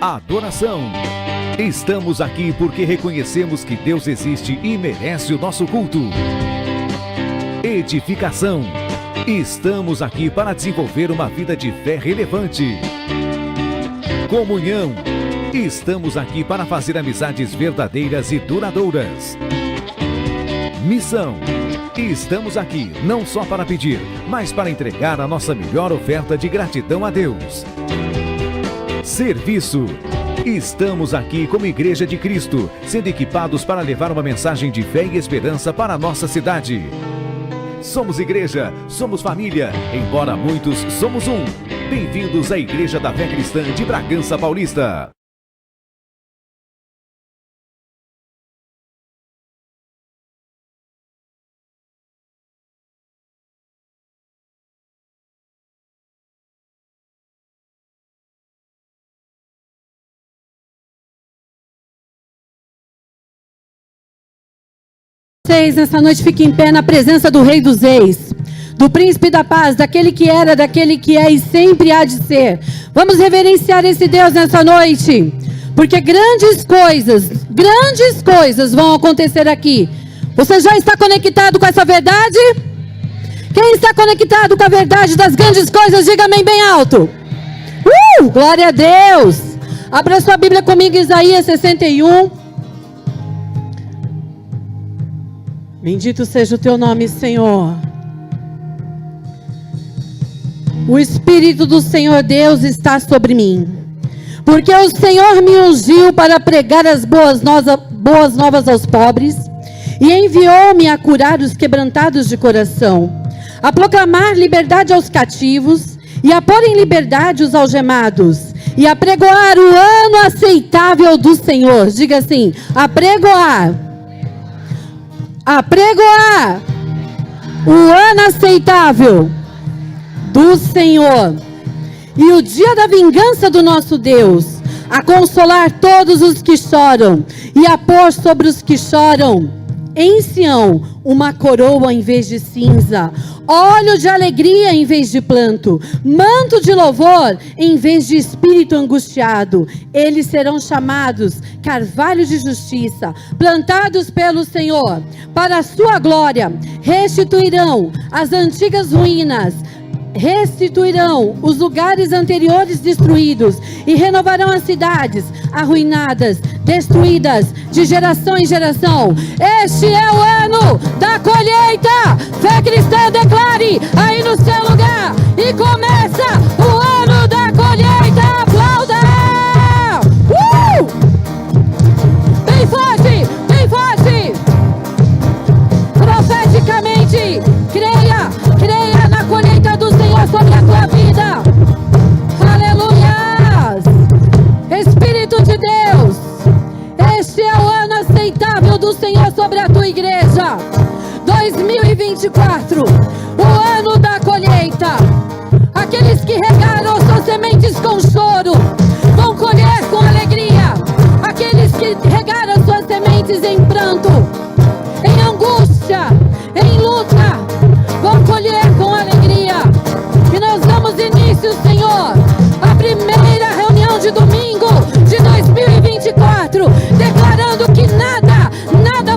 Adoração. Estamos aqui porque reconhecemos que Deus existe e merece o nosso culto. Edificação. Estamos aqui para desenvolver uma vida de fé relevante. Comunhão. Estamos aqui para fazer amizades verdadeiras e duradouras. Missão. Estamos aqui não só para pedir, mas para entregar a nossa melhor oferta de gratidão a Deus. Serviço. Estamos aqui como Igreja de Cristo, sendo equipados para levar uma mensagem de fé e esperança para a nossa cidade. Somos igreja, somos família, embora muitos somos um. Bem-vindos à Igreja da Fé Cristã de Bragança Paulista. Vocês nessa noite fiquem em pé na presença do Rei dos Reis, do Príncipe da Paz, daquele que era, daquele que é e sempre há de ser. Vamos reverenciar esse Deus nessa noite, porque grandes coisas vão acontecer aqui. Você já está conectado com essa verdade? Quem está conectado com a verdade das grandes coisas, diga amém bem alto. Glória a Deus. Abra sua Bíblia comigo, Isaías 61. Bendito seja o teu nome, Senhor. O Espírito do Senhor Deus está sobre mim, porque o Senhor me ungiu para pregar as boas novas aos pobres, e enviou-me a curar os quebrantados de coração, a proclamar liberdade aos cativos, e a pôr em liberdade os algemados, e a pregoar o ano aceitável do Senhor. Diga assim: apregoar o ano aceitável do Senhor, e o dia da vingança do nosso Deus, a consolar todos os que choram, e a pôr sobre os que choram em Sião uma coroa em vez de cinza, óleo de alegria em vez de pranto, manto de louvor em vez de espírito angustiado. Eles serão chamados carvalho de justiça, plantados pelo Senhor, para a sua glória. Restituirão as antigas ruínas, restituirão os lugares anteriores destruídos, e renovarão as cidades arruinadas, destruídas de geração em geração. Este é o ano da colheita. Fé cristã, declare aí no seu lugar, e começa o ano da colheita. Aplauda! Bem forte, bem forte. Profeticamente, creia na colheita do Senhor sobre a tua vida. Aleluia! Espírito de Deus, este é o ano aceitável do Senhor sobre a tua igreja. 2024, o ano da colheita. Aqueles que regaram suas sementes com choro vão colher com alegria. Aqueles que regaram suas sementes em pranto, em angústia, em luta, vão colher com alegria. E nós damos início, Senhor, à primeira reunião de domingo de 2024, declarando que nada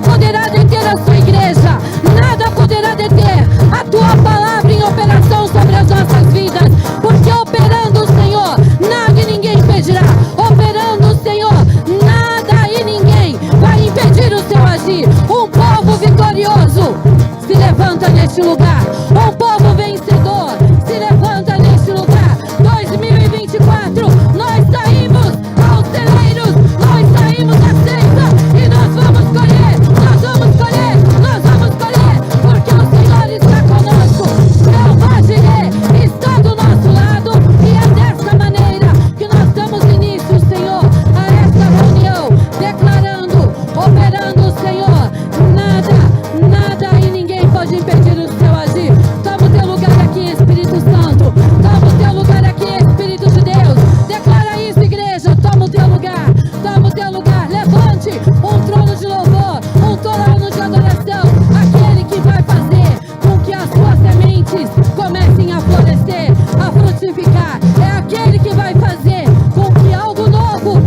poderá deter a sua igreja, nada poderá deter a tua palavra em operação sobre as nossas vidas, porque operando o Senhor, nada e ninguém impedirá. Operando o Senhor, nada e ninguém vai impedir o seu agir. Um povo vitorioso se levanta neste lugar, um povo vencedor se levanta neste lugar. 2024, nós saímos aos celeiros, nós saímos da seita, e nós vamos colher, porque o Senhor está conosco. Jeová Jireh está do nosso lado, e é dessa maneira que nós damos início, Senhor, a esta reunião, declarando, operando o Senhor. Nada e ninguém pode impedir o seu agir. Toma o teu lugar aqui, Espírito Santo. Toma o teu lugar aqui, Espírito de Deus. Declara isso, igreja. Toma o teu lugar. Levante um trono de louvor, um trono de adoração. Aquele que vai fazer com que as suas sementes comecem a florescer, a frutificar. É aquele que vai fazer com que algo novo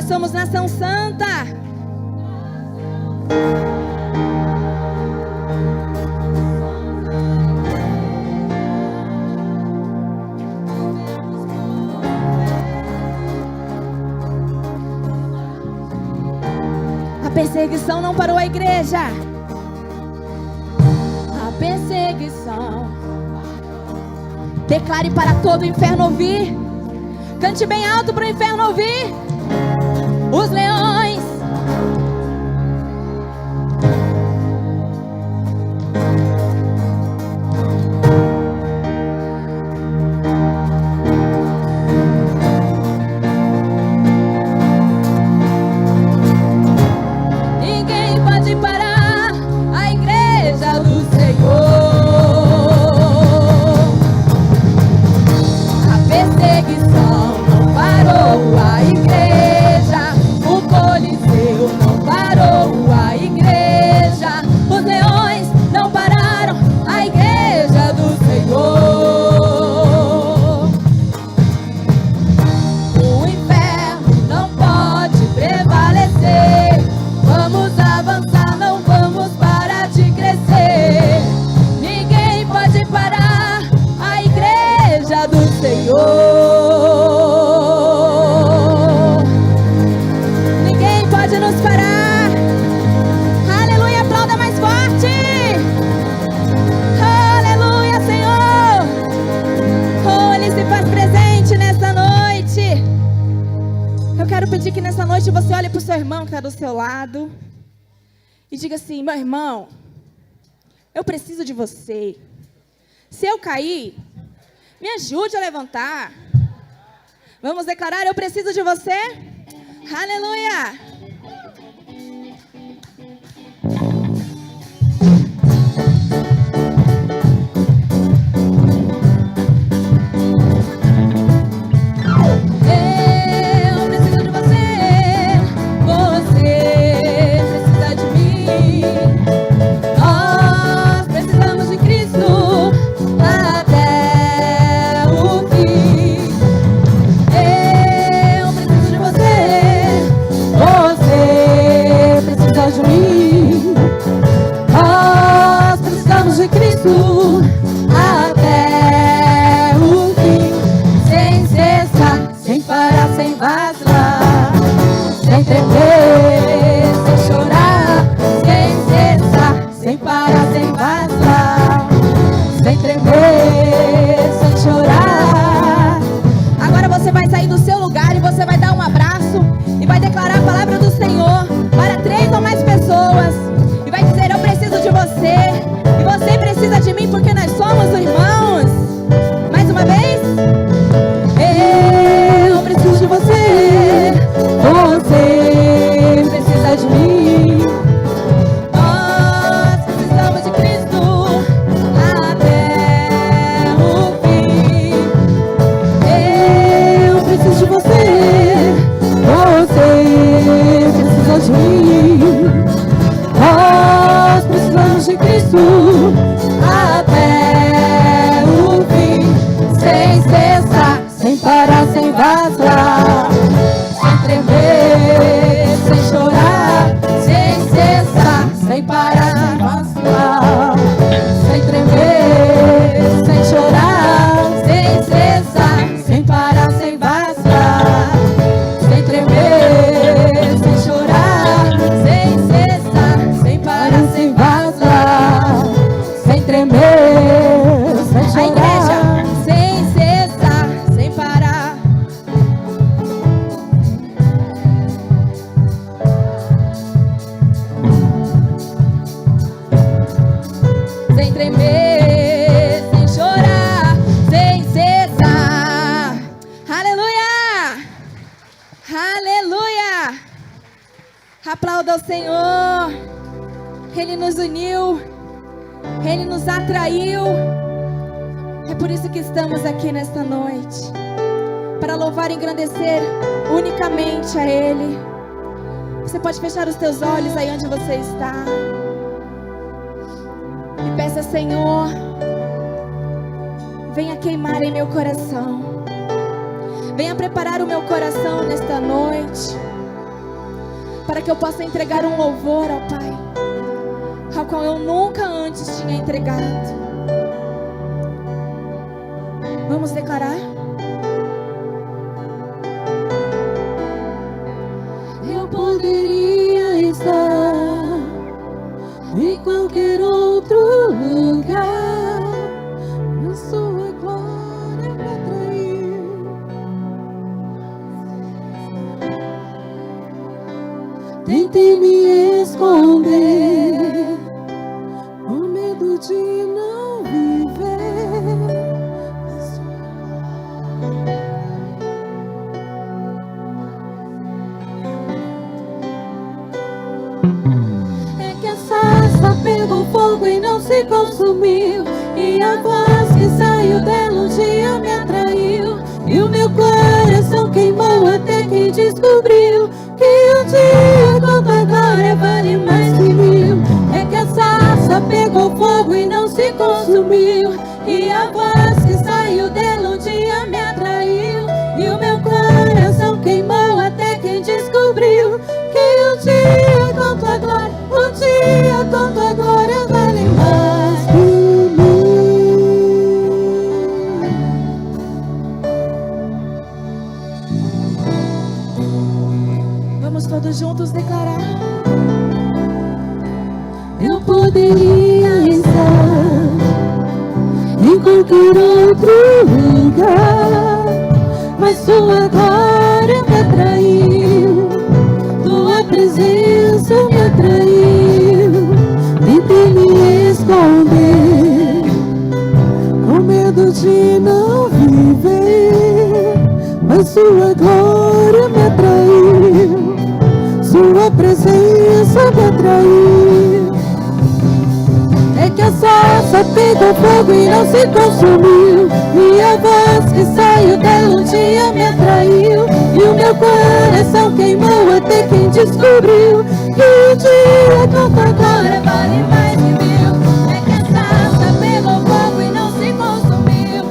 somos nação santa. A perseguição não parou a igreja. A perseguição. Declare para todo o inferno ouvir. Cante bem alto para o inferno ouvir. Os leões. Ninguém pode parar a igreja do Senhor. A perseguição não parou a igreja. O Coliseu não parou a igreja. Os leões não pararam a igreja do Senhor. O inferno não pode prevalecer. Vamos avançar, não vamos parar de crescer. Ninguém pode parar a igreja do Senhor. Ninguém pode nos parar. Aleluia, aplauda mais forte. Aleluia, Senhor. Oh, Ele se faz presente nessa noite. Eu quero pedir que nessa noite você olhe para o seu irmão que está do seu lado e diga assim: meu irmão, eu preciso de você. Se eu cair, me ajude a levantar. Vamos declarar: eu preciso de você. Aleluia. Eu preciso de você. Você precisa de mim. Nós precisamos de Cristo até o fim. Eu preciso de você. Você precisa de mim. Nós precisamos de Cristo até o fim. Sem cessar, sem parar, sem vacilar, sem tremer, sem chorar, sem cessar, sem parar, sem vacilar, sem tremer, sem chorar. Agora você vai sair do seu lugar e você vai dar um abraço e vai declarar a palavra do Senhor para 3 ou mais pessoas e vai dizer: eu preciso de você e você precisa de mim, porque nós somos irmãos. Mais uma vez. Eu preciso de você. Você precisa de mim. Nós precisamos de Cristo até o fim. Eu preciso de você. Você precisa de mim. Nós precisamos de Cristo até o fim. Sem cessar, sem parar, sem vacilar, sem tremer, sem chorar, sem cessar, sem parar, sem vacilar, sem tremer, sem chorar, sem cessar, sem parar, sem vacilar, sem tremer, sem chorar, sem cessar, sem parar, sem vacilar, sem tremer, sem chorar. A igreja, sem cessar, sem parar. Sem tremer, sem chorar, sem cessar. Aleluia! Aleluia! Aplauda o Senhor. Ele nos uniu. Ele nos atraiu. É por isso que estamos aqui nesta noite, para louvar e engrandecer unicamente a Ele. Você pode fechar os teus olhos aí onde você está e peça: Senhor, venha queimar em meu coração, venha preparar o meu coração nesta noite. para que eu possa entregar um louvor ao Pai, ao qual eu nunca antes tinha entregado. Vamos declarar? Eu poderia estar em qualquer outro lugar, mas sua glória me atraiu. Tentei me esconder, com medo de não viver. É que a sarça pegou fogo e não se consumiu, e a voz que saiu dela um dia me atraiu, e o meu coração queimou até que descobriu que um dia quanto agora vale mais que mil. É que a sarça pegou fogo e não se consumiu, e a voz que saiu dela um dia me atraiu, e o meu coração queimou até que descobriu que um dia quanto agora, um dia quanto agora vale mais que mil. Vamos todos juntos declarar. Eu poderia estar em qualquer outro lugar, mas sua glória me atraiu, tua presença me atraiu. Tentei me esconder, com medo de não viver, mas sua glória me atraiu, sua presença me atraiu. É que a sarça pegou fogo e não se consumiu, e a voz que saiu dela um dia me atraiu, e o meu coração queimou até quem descobriu que um dia quanto agora vale mais que mil. É que a sarça pegou fogo e não se consumiu,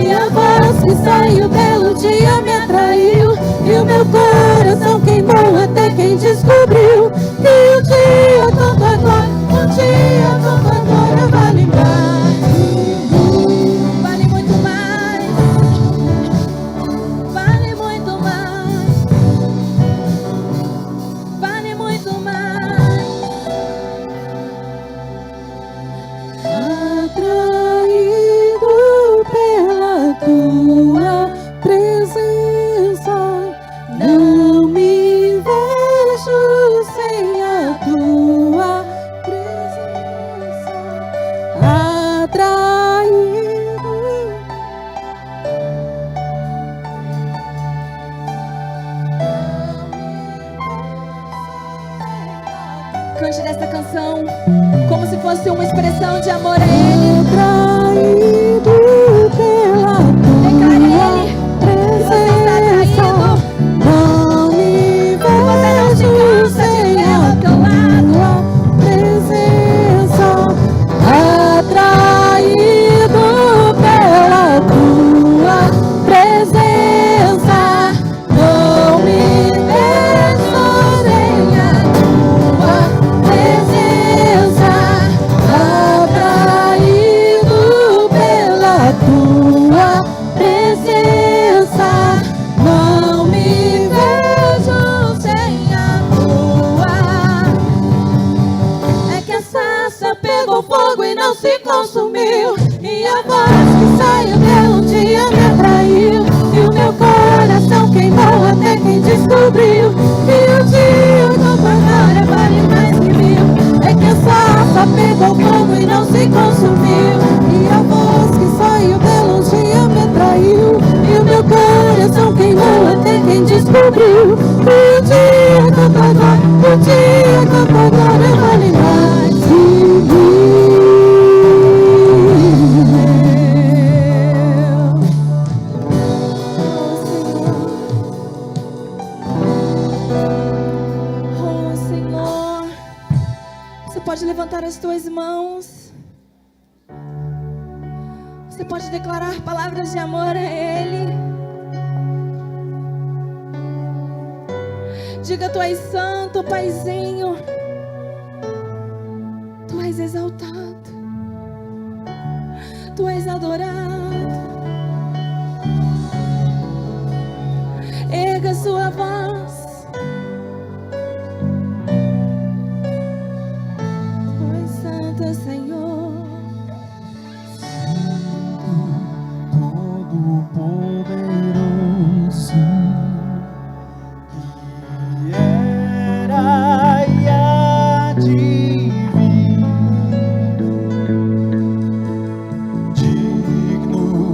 e a voz que saiu dela um dia me atraiu, e o meu coração queimou até quem descobriu que um dia quanto agora, um dia quanto agora vale mais, vale muito mais, vale muito mais, vale muito mais. Atraído pela tua presença, não me vejo sem a tua presença. Atraído. Cante desta canção como se fosse uma expressão de amor a Ele. Atraído pela tua presença, não me vejo sem a tua presença. Atraído pela tua presença, não me vejo sem a tua presença. Atraído pela tua presença, não me vejo sem a tua. É que a sarça pegou fogo e não se consumiu, e a voz que saiu dela um dia me atraiu, e o meu coração queimou até quem descobriu que um dia quanto agora vale mais que mil. É que a sarça pegou fogo e não se consumiu, e a voz que saiu dela um dia me atraiu, e o meu coração queimou até quem descobriu que um dia quanto agora, um dia quanto agora vale mais que mil. Oh Senhor, você pode levantar as tuas mãos, você pode declarar palavras de amor a Ele. Diga: tu és santo, Paizinho. Tu és exaltado. Tu és adorado. Erga sua voz. Tu és santo, Senhor. Todo-Poderoso, que era e há de vir, digno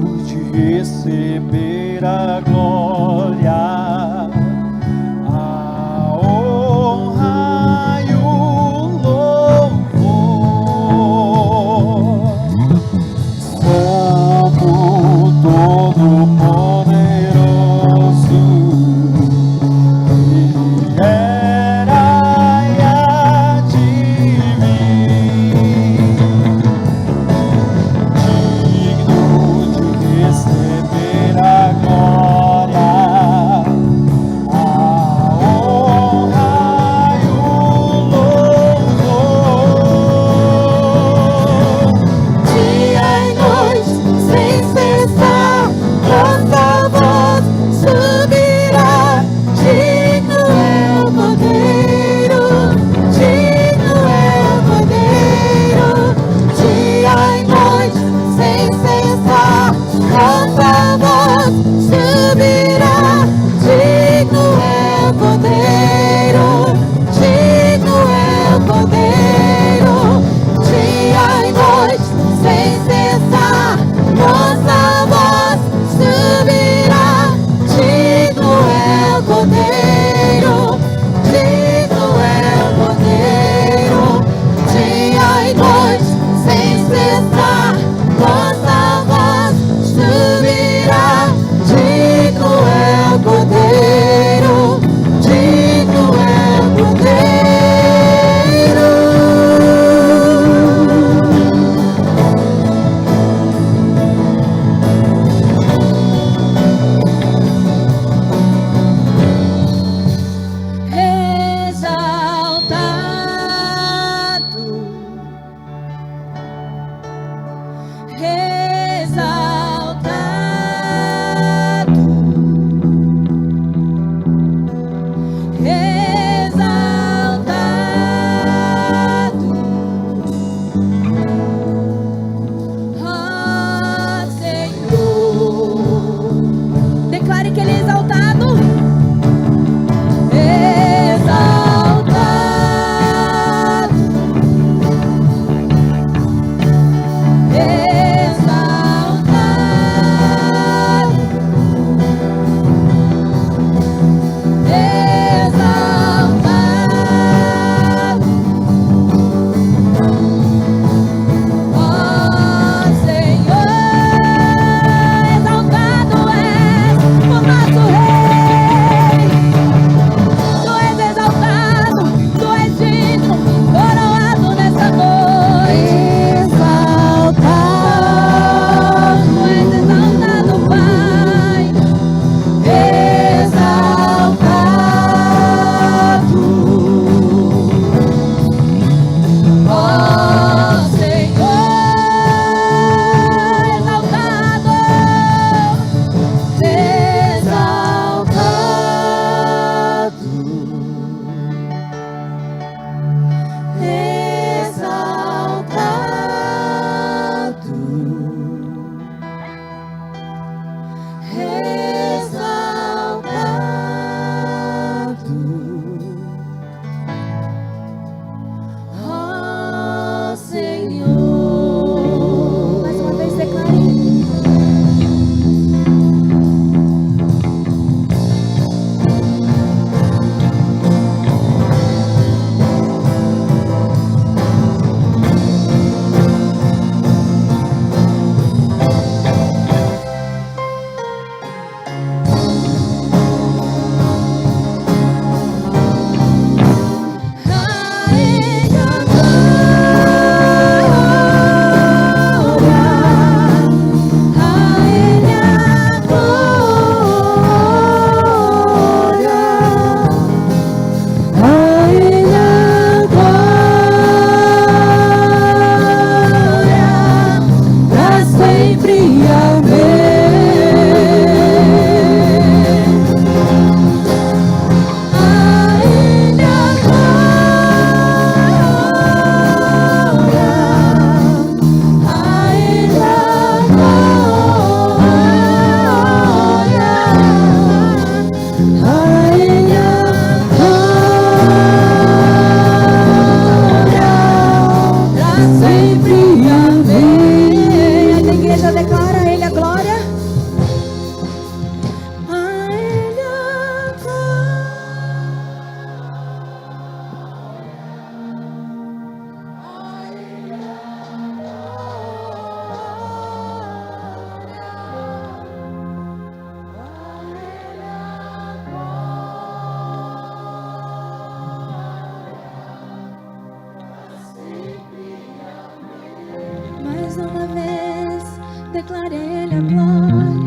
declare a Ele a glória.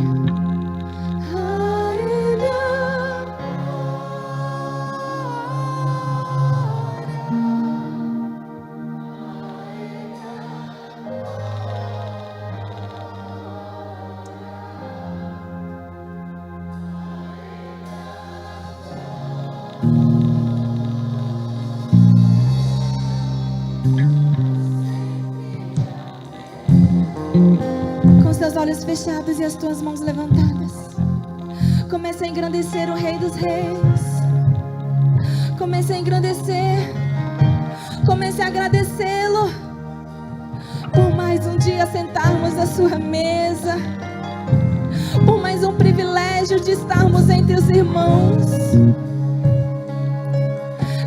A Ele a Com seus olhos fechados e as tuas mãos levantadas, comece a engrandecer o Rei dos Reis. Comece a engrandecer, comece a agradecê-lo por mais um dia sentarmos à sua mesa, por mais um privilégio de estarmos entre os irmãos,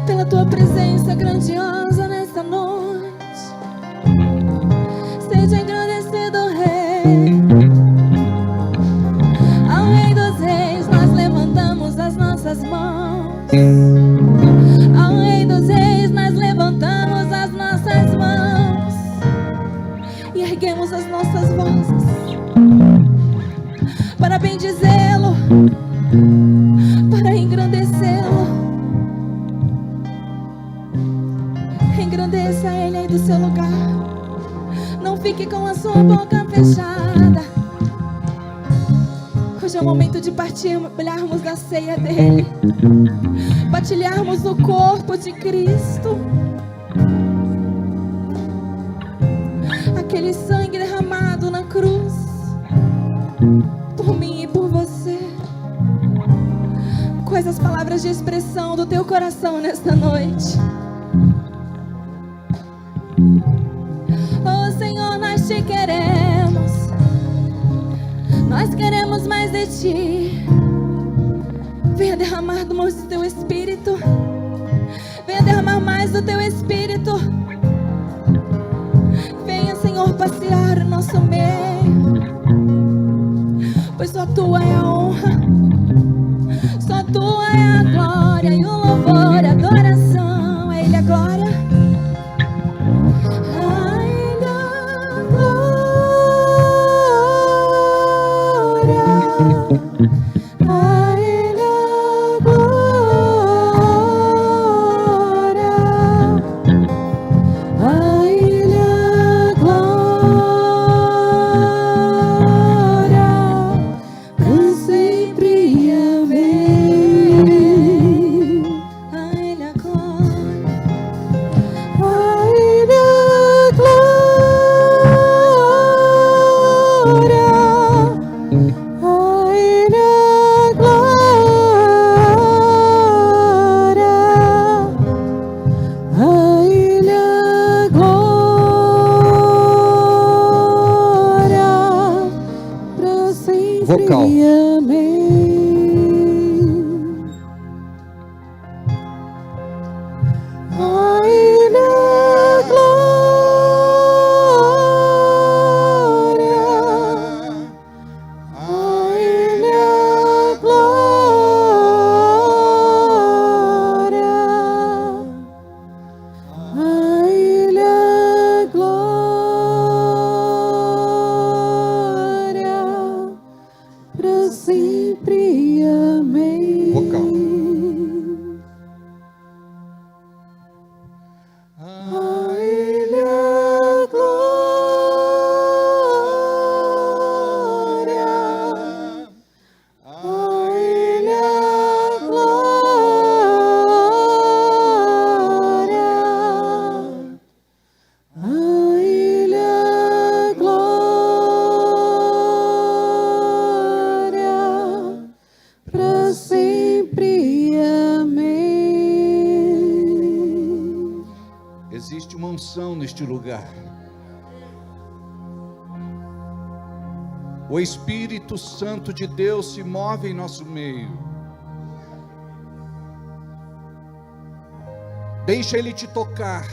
pela tua presença grandiosa nesta noite. Seja engrandecido, Rei. Ao Rei dos Reis nós levantamos as nossas mãos. Ao Rei dos Reis nós levantamos as nossas mãos e erguemos as nossas vozes para bendizê-lo, para engrandecê-lo. Engrandeça Ele aí do seu lugar. Não fique com a sua boca fechada. Hoje é o momento de partilharmos da ceia dele, partilharmos o corpo de Cristo, aquele sangue derramado na cruz por mim e por você. Quais as palavras de expressão do teu coração nesta noite? Oh Senhor, nós te queremos, nós queremos mais de ti. Venha derramar do teu Espírito, venha derramar mais do teu Espírito. Venha, Senhor, passear no nosso meio, pois só tua é a honra, só tua é a glória e o louvor, a adoração. A Ele a glória. Vocal. Existe uma unção neste lugar. O Espírito Santo de Deus se move em nosso meio. Deixa Ele te tocar.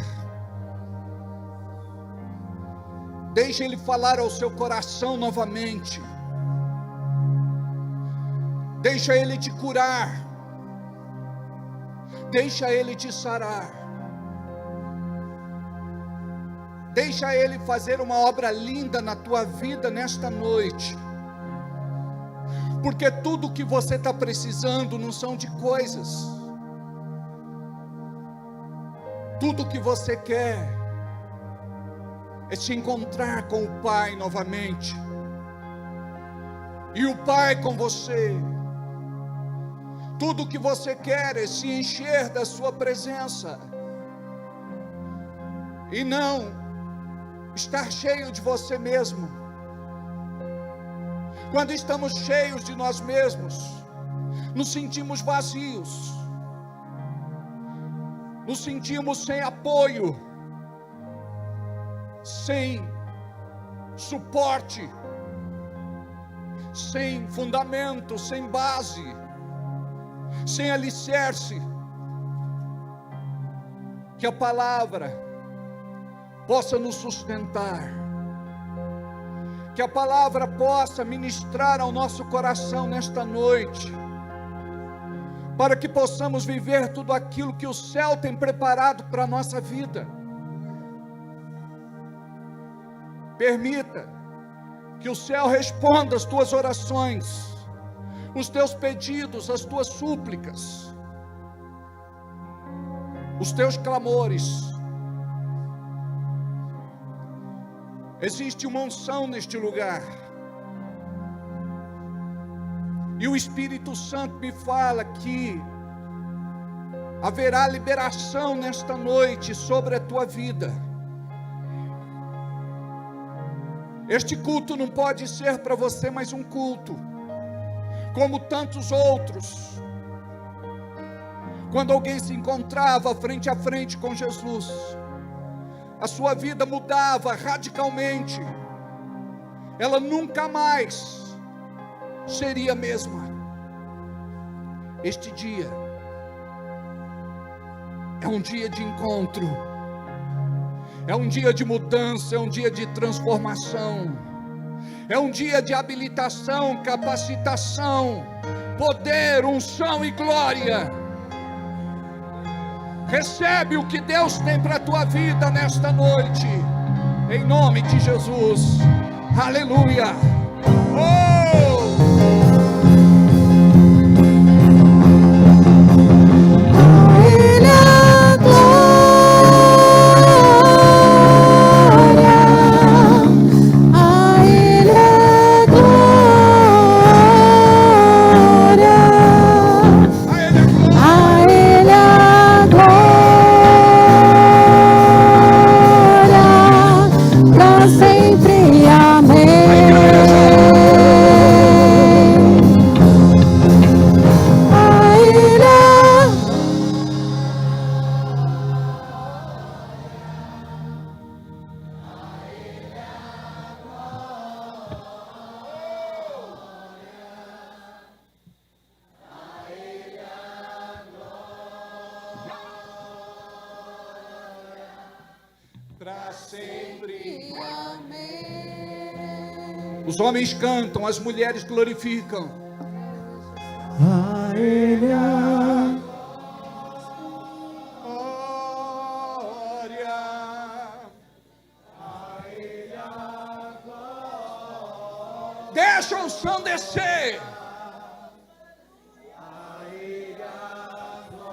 Deixa Ele falar ao seu coração novamente. Deixa Ele te curar. Deixa Ele te sarar. Deixa Ele fazer uma obra linda na tua vida nesta noite. Porque tudo que você está precisando não são de coisas. Tudo que você quer é se encontrar com o Pai novamente. E o Pai com você. Tudo que você quer é se encher da sua presença. E não estar cheio de você mesmo. Quando estamos cheios de nós mesmos, nos sentimos vazios. Nos sentimos sem apoio, sem suporte, sem fundamento, sem base, sem alicerce. Que a palavra possa nos sustentar, que a palavra possa ministrar ao nosso coração nesta noite, para que possamos viver tudo aquilo que o céu tem preparado para a nossa vida. Permita que o céu responda as tuas orações, os teus pedidos, as tuas súplicas, os teus clamores. Existe uma unção neste lugar. E o Espírito Santo me fala que haverá liberação nesta noite sobre a tua vida. Este culto não pode ser para você mais um culto, como tantos outros. Quando alguém se encontrava frente a frente com Jesus, a sua vida mudava radicalmente. Ela nunca mais seria a mesma. Este dia é um dia de encontro, é um dia de mudança, é um dia de transformação, é um dia de habilitação, capacitação, poder, unção e glória. Recebe o que Deus tem para a tua vida nesta noite, em nome de Jesus. Aleluia. Oh! Os homens cantam, as mulheres glorificam. A Ele a Glória. Deixa o som descer.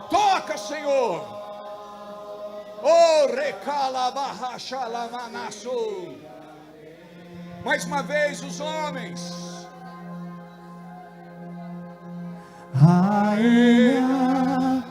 Toca, Senhor. Oh, recalabarrachalamanaço. Mais uma vez os homens. a Ele a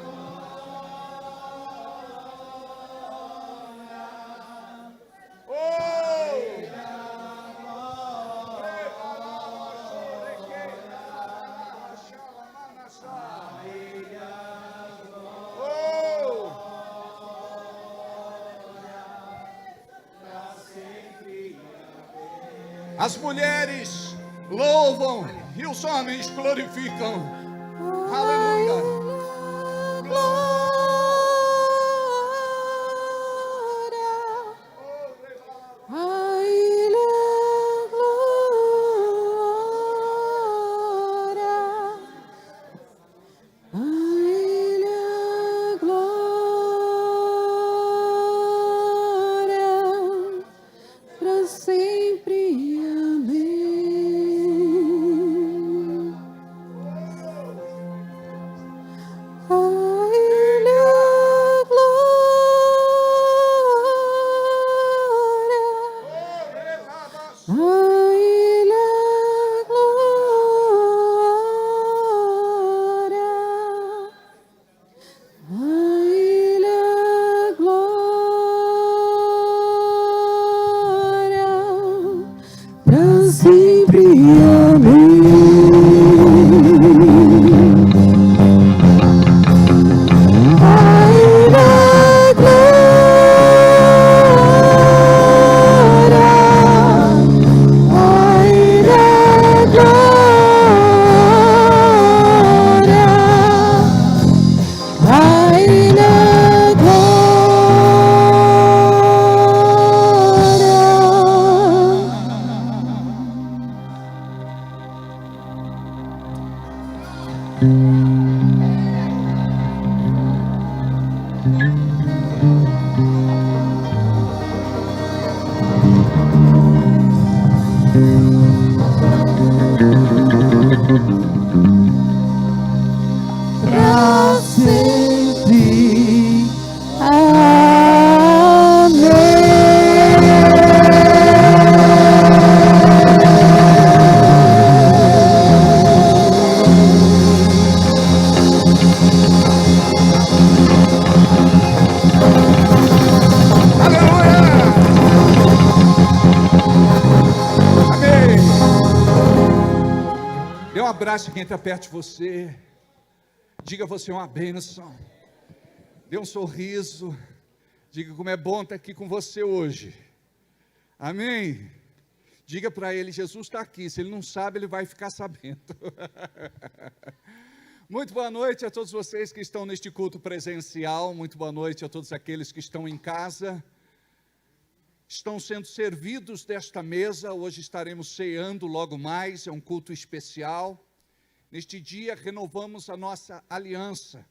As mulheres louvam e os homens glorificam. Aleluia. Abrace quem está perto de você. Diga: você é uma bênção. Dê um sorriso. Diga como é bom estar aqui com você hoje. Amém? Diga para ele: Jesus está aqui. Se ele não sabe, ele vai ficar sabendo. Muito boa noite a todos vocês que estão neste culto presencial. Muito boa noite a todos aqueles que estão em casa. Estão sendo servidos desta mesa. Hoje estaremos ceando logo mais. É um culto especial. Neste dia renovamos a nossa aliança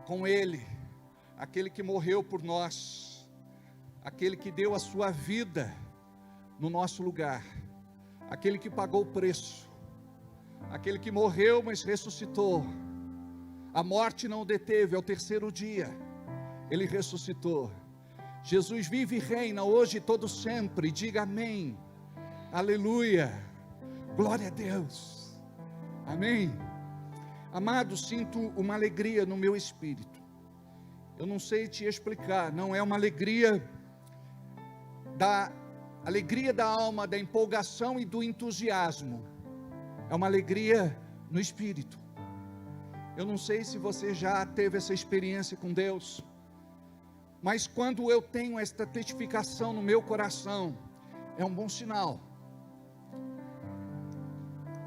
com Ele, aquele que morreu por nós, aquele que deu a sua vida no nosso lugar, aquele que pagou o preço, aquele que morreu, mas ressuscitou. A morte não o deteve. Ao terceiro dia Ele ressuscitou. Jesus vive e reina hoje e todo sempre. Diga amém, aleluia, glória a Deus, amém. Amados, sinto uma alegria no meu espírito. Eu não sei te explicar. Não é uma alegria da alma, da empolgação e do entusiasmo. É uma alegria no espírito. Eu não sei se você já teve essa experiência com Deus, mas quando eu tenho esta testificação no meu coração, é um bom sinal.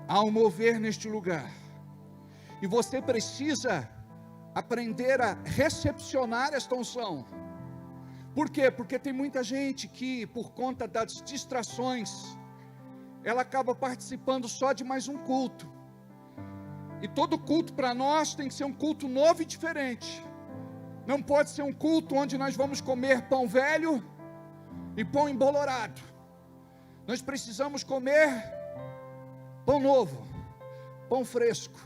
Há um mover neste lugar, e você precisa aprender a recepcionar esta unção. Por quê? Porque tem muita gente que, por conta das distrações, ela acaba participando só de mais um culto, e todo culto para nós tem que ser um culto novo e diferente. Não pode ser um culto onde nós vamos comer pão velho e pão embolorado. Nós precisamos comer pão novo, pão fresco.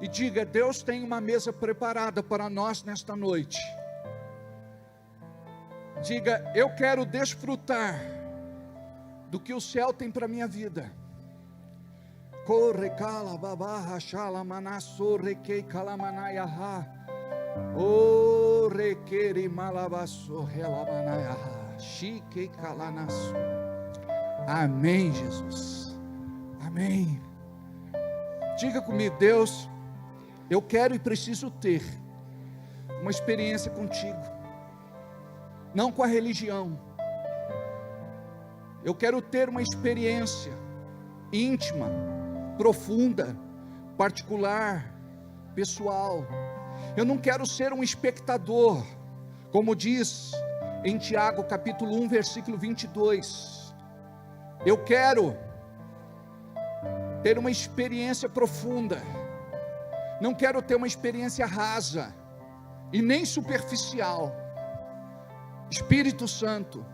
E diga: Deus tem uma mesa preparada para nós nesta noite. Diga: eu quero desfrutar do que o céu tem para a minha vida. Corre cala babarra chala manasso requei calamanayaha. O requeri malabasso relamanaiaha. Chiquei calanasso. Amém, Jesus. Amém. Diga comigo: Deus, eu quero e preciso ter uma experiência contigo, não com a religião. Eu quero ter uma experiência íntima, profunda, particular, pessoal. Eu não quero ser um espectador, como diz em Tiago capítulo 1, versículo 22. Eu quero ter uma experiência profunda. Não quero ter uma experiência rasa e nem superficial. Espírito Santo,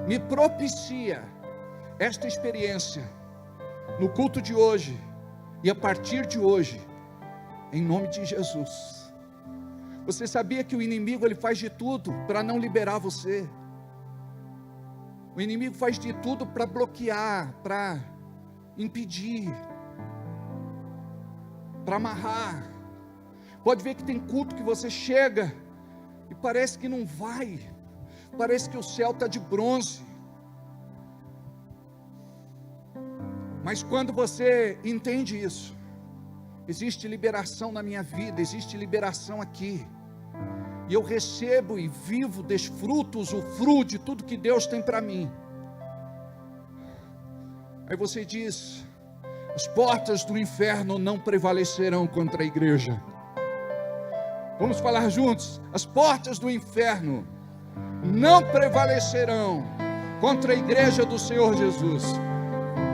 me propicia esta experiência no culto de hoje e a partir de hoje, em nome de Jesus. Você sabia que o inimigo ele faz de tudo para não liberar você? O inimigo faz de tudo para bloquear, para impedir, para amarrar. Pode ver que tem culto que você chega e parece que não vai, parece que o céu está de bronze. Mas quando você entende isso, existe liberação na minha vida, existe liberação aqui, e eu recebo e vivo, desfruto, usufruo de tudo que Deus tem para mim. Aí você diz: as portas do inferno não prevalecerão contra a igreja. Vamos falar juntos: as portas do inferno não prevalecerão contra a igreja do Senhor Jesus.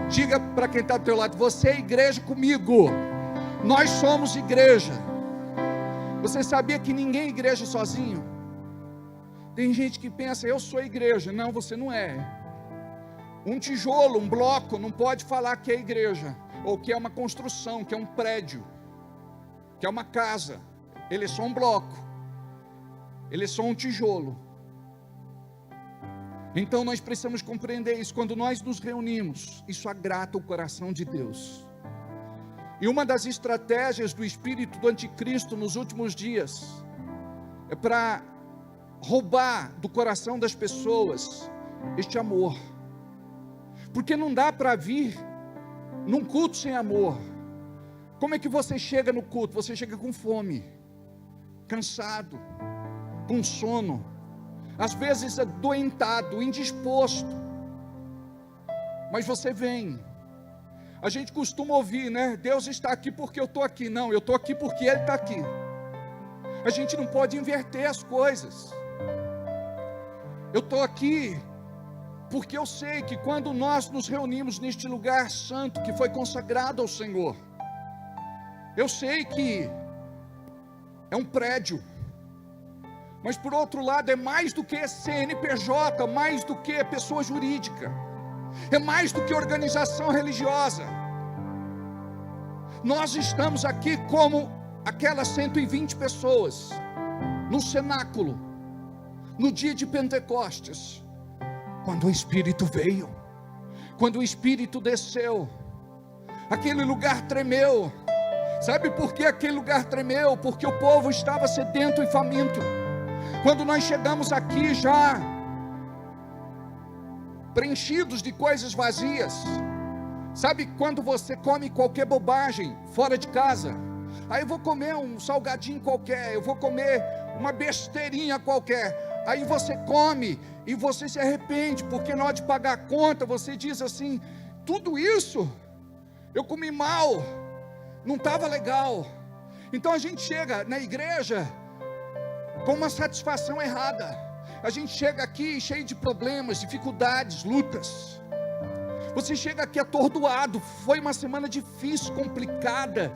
Diga para quem está ao teu lado: você é igreja comigo. Nós somos igreja. Você sabia que ninguém é igreja sozinho? Tem gente que pensa: eu sou igreja. Não, você não é. Um tijolo, um bloco não pode falar que é igreja, ou que é uma construção, que é um prédio, que é uma casa. Ele é só um bloco, ele é só um tijolo. Então nós precisamos compreender isso. Quando nós nos reunimos, isso agrada o coração de Deus. E uma das estratégias do espírito do anticristo nos últimos dias é para roubar do coração das pessoas este amor. Porque não dá para vir num culto sem amor. Como é que você chega no culto? Você chega com fome, cansado, com sono, às vezes adoentado, indisposto, mas você vem. A gente costuma ouvir, né? Deus está aqui porque eu estou aqui. Não, eu estou aqui porque Ele está aqui. A gente não pode inverter as coisas. Eu estou aqui porque eu sei que quando nós nos reunimos neste lugar santo que foi consagrado ao Senhor, eu sei que é um prédio, mas por outro lado é mais do que CNPJ, mais do que pessoa jurídica, é mais do que organização religiosa. Nós estamos aqui como aquelas 120 pessoas no cenáculo, no dia de Pentecostes, quando o Espírito veio, quando o Espírito desceu, aquele lugar tremeu. Sabe por que aquele lugar tremeu? Porque o povo estava sedento e faminto. Quando nós chegamos aqui já preenchidos de coisas vazias, sabe quando você come qualquer bobagem fora de casa? Aí eu vou comer um salgadinho qualquer, eu vou comer uma besteirinha qualquer. Aí você come e você se arrepende, porque na hora de pagar a conta você diz assim: tudo isso eu comi mal, não estava legal. Então a gente chega na igreja com uma satisfação errada. A gente chega aqui cheio de problemas, dificuldades, lutas. Você chega aqui atordoado. Foi uma semana difícil, complicada,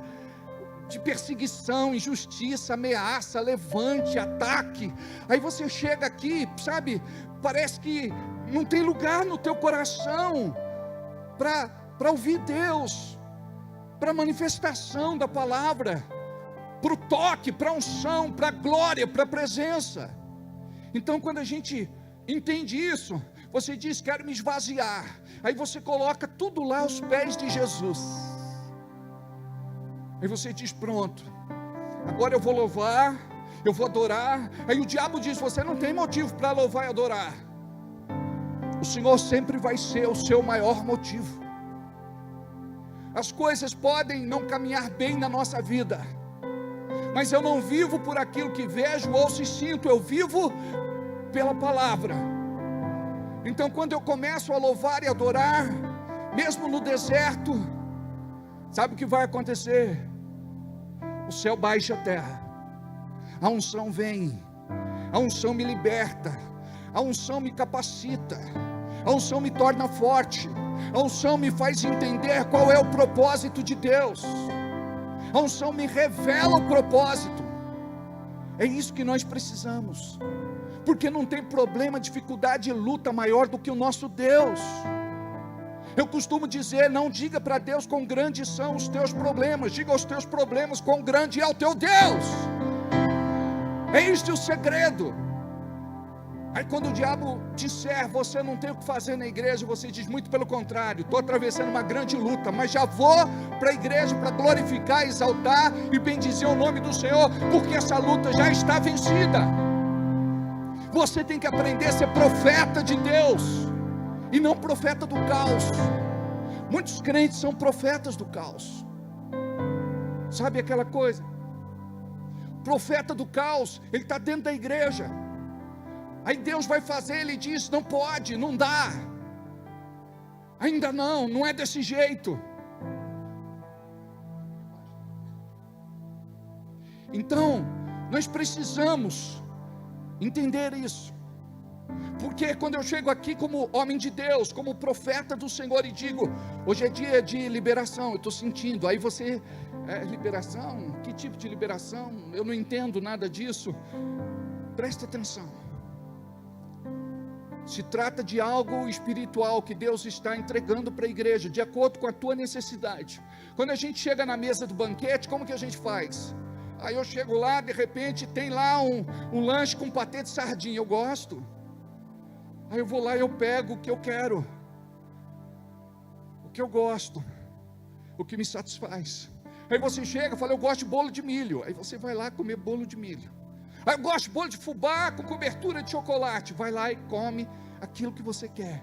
de perseguição, injustiça, ameaça, levante, ataque. Aí você chega aqui, sabe, parece que não tem lugar no teu coração para ouvir Deus, para a manifestação da palavra, para o toque, para a unção, para a glória, para a presença. Então quando a gente entende isso, você diz: quero me esvaziar. Aí você coloca tudo lá aos pés de Jesus. Aí você diz: pronto, agora eu vou louvar, eu vou adorar. Aí o diabo diz: você não tem motivo para louvar e adorar. O Senhor sempre vai ser o seu maior motivo. As coisas podem não caminhar bem na nossa vida, mas eu não vivo por aquilo que vejo ou se sinto, eu vivo pela palavra. Então quando eu começo a louvar e adorar, mesmo no deserto, sabe o que vai acontecer? O céu baixa a terra, a unção vem, a unção me liberta, a unção me capacita, a unção me torna forte, a unção me faz entender qual é o propósito de Deus, a unção me revela o propósito. É isso que nós precisamos, porque não tem problema, dificuldade e luta maior do que o nosso Deus. Eu costumo dizer: não diga para Deus quão grandes são os teus problemas, diga aos teus problemas quão grande é o teu Deus. É este o segredo. Aí quando o diabo disser: você não tem o que fazer na igreja, você diz: muito pelo contrário, estou atravessando uma grande luta, mas já vou para a igreja para glorificar, exaltar e bendizer o nome do Senhor, porque essa luta já está vencida. Você tem que aprender a ser profeta de Deus e não profeta do caos. Muitos crentes são profetas do caos. Sabe aquela coisa? Profeta do caos, ele está dentro da igreja. Aí Deus vai fazer, ele diz: não pode, não dá, ainda não é desse jeito. Então nós precisamos entender isso, porque quando eu chego aqui como homem de Deus, como profeta do Senhor, e digo: hoje é dia de liberação, eu estou sentindo. Aí você: liberação? Que tipo de liberação? Eu não entendo nada disso. Presta atenção. Se trata de algo espiritual que Deus está entregando para a igreja, de acordo com a tua necessidade. Quando a gente chega na mesa do banquete, como que a gente faz? Aí eu chego lá, de repente tem lá um lanche com patê de sardinha, eu gosto. Aí eu vou lá e eu pego o que eu quero, o que eu gosto, o que me satisfaz. Aí você chega e fala: eu gosto de bolo de milho. Aí você vai lá comer bolo de milho. Aí eu gosto de bolo de fubá com cobertura de chocolate. Vai lá e come aquilo que você quer,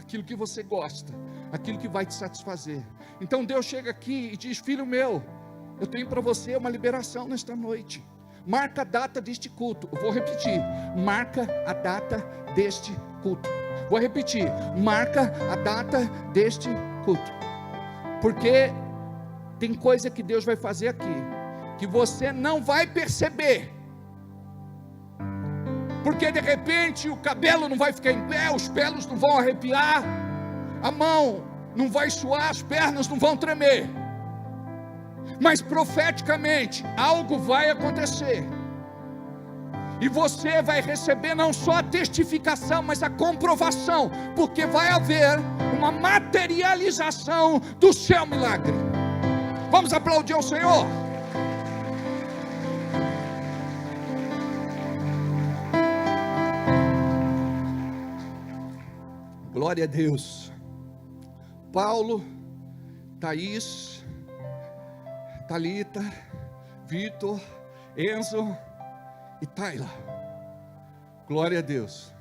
aquilo que você gosta. aquilo que vai te satisfazer. Então Deus chega aqui e diz: filho meu, eu tenho para você uma liberação nesta noite. Marca a data deste culto. Eu vou repetir: marca a data deste culto. Vou repetir: marca a data deste culto. Porque tem coisa que Deus vai fazer aqui que você não vai perceber. Porque de repente o cabelo não vai ficar em pé, os pelos não vão arrepiar, a mão não vai suar, as pernas não vão tremer. Mas profeticamente algo vai acontecer. E você vai receber não só a testificação, mas a comprovação, porque vai haver uma materialização do seu milagre. Vamos aplaudir ao Senhor. Glória a Deus. Paulo, Thaís, Thalita, Vitor, Enzo e Tayla. Glória a Deus.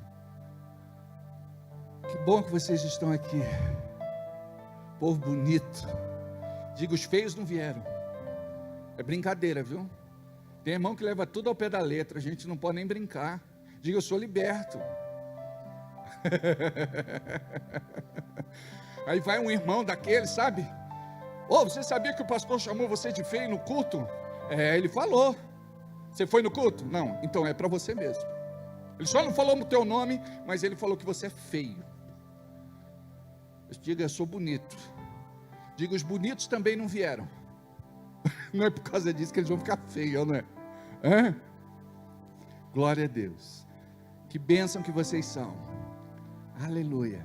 Que bom que vocês estão aqui. Povo bonito. Diga, os feios não vieram. É brincadeira, viu? Tem irmão que leva tudo ao pé da letra. A gente não pode nem brincar. Diga, eu sou liberto. Aí vai um irmão daquele, sabe? Você sabia que o pastor chamou você de feio no culto? Ele falou. Você foi no culto? Não, então é para você mesmo. Ele só não falou no teu nome, mas ele falou que você é feio. Diga, eu sou bonito. Diga, os bonitos também não vieram. Não é por causa disso que eles vão ficar feios, não é? Glória a Deus. Que bênção que vocês são. Aleluia.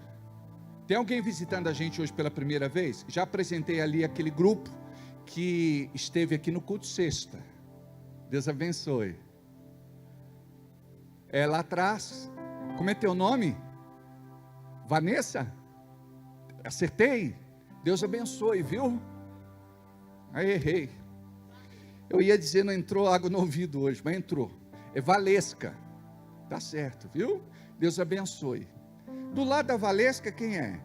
Tem alguém visitando a gente hoje pela primeira vez? Já apresentei ali aquele grupo que esteve aqui no culto sexta. Deus abençoe. Lá atrás, como é teu nome? Vanessa? Acertei? Deus abençoe, viu? Aí errei. Eu ia dizer, não entrou água no ouvido hoje, mas entrou. É Valesca. Tá certo, viu? Deus abençoe. Do lado da Valesca, quem é?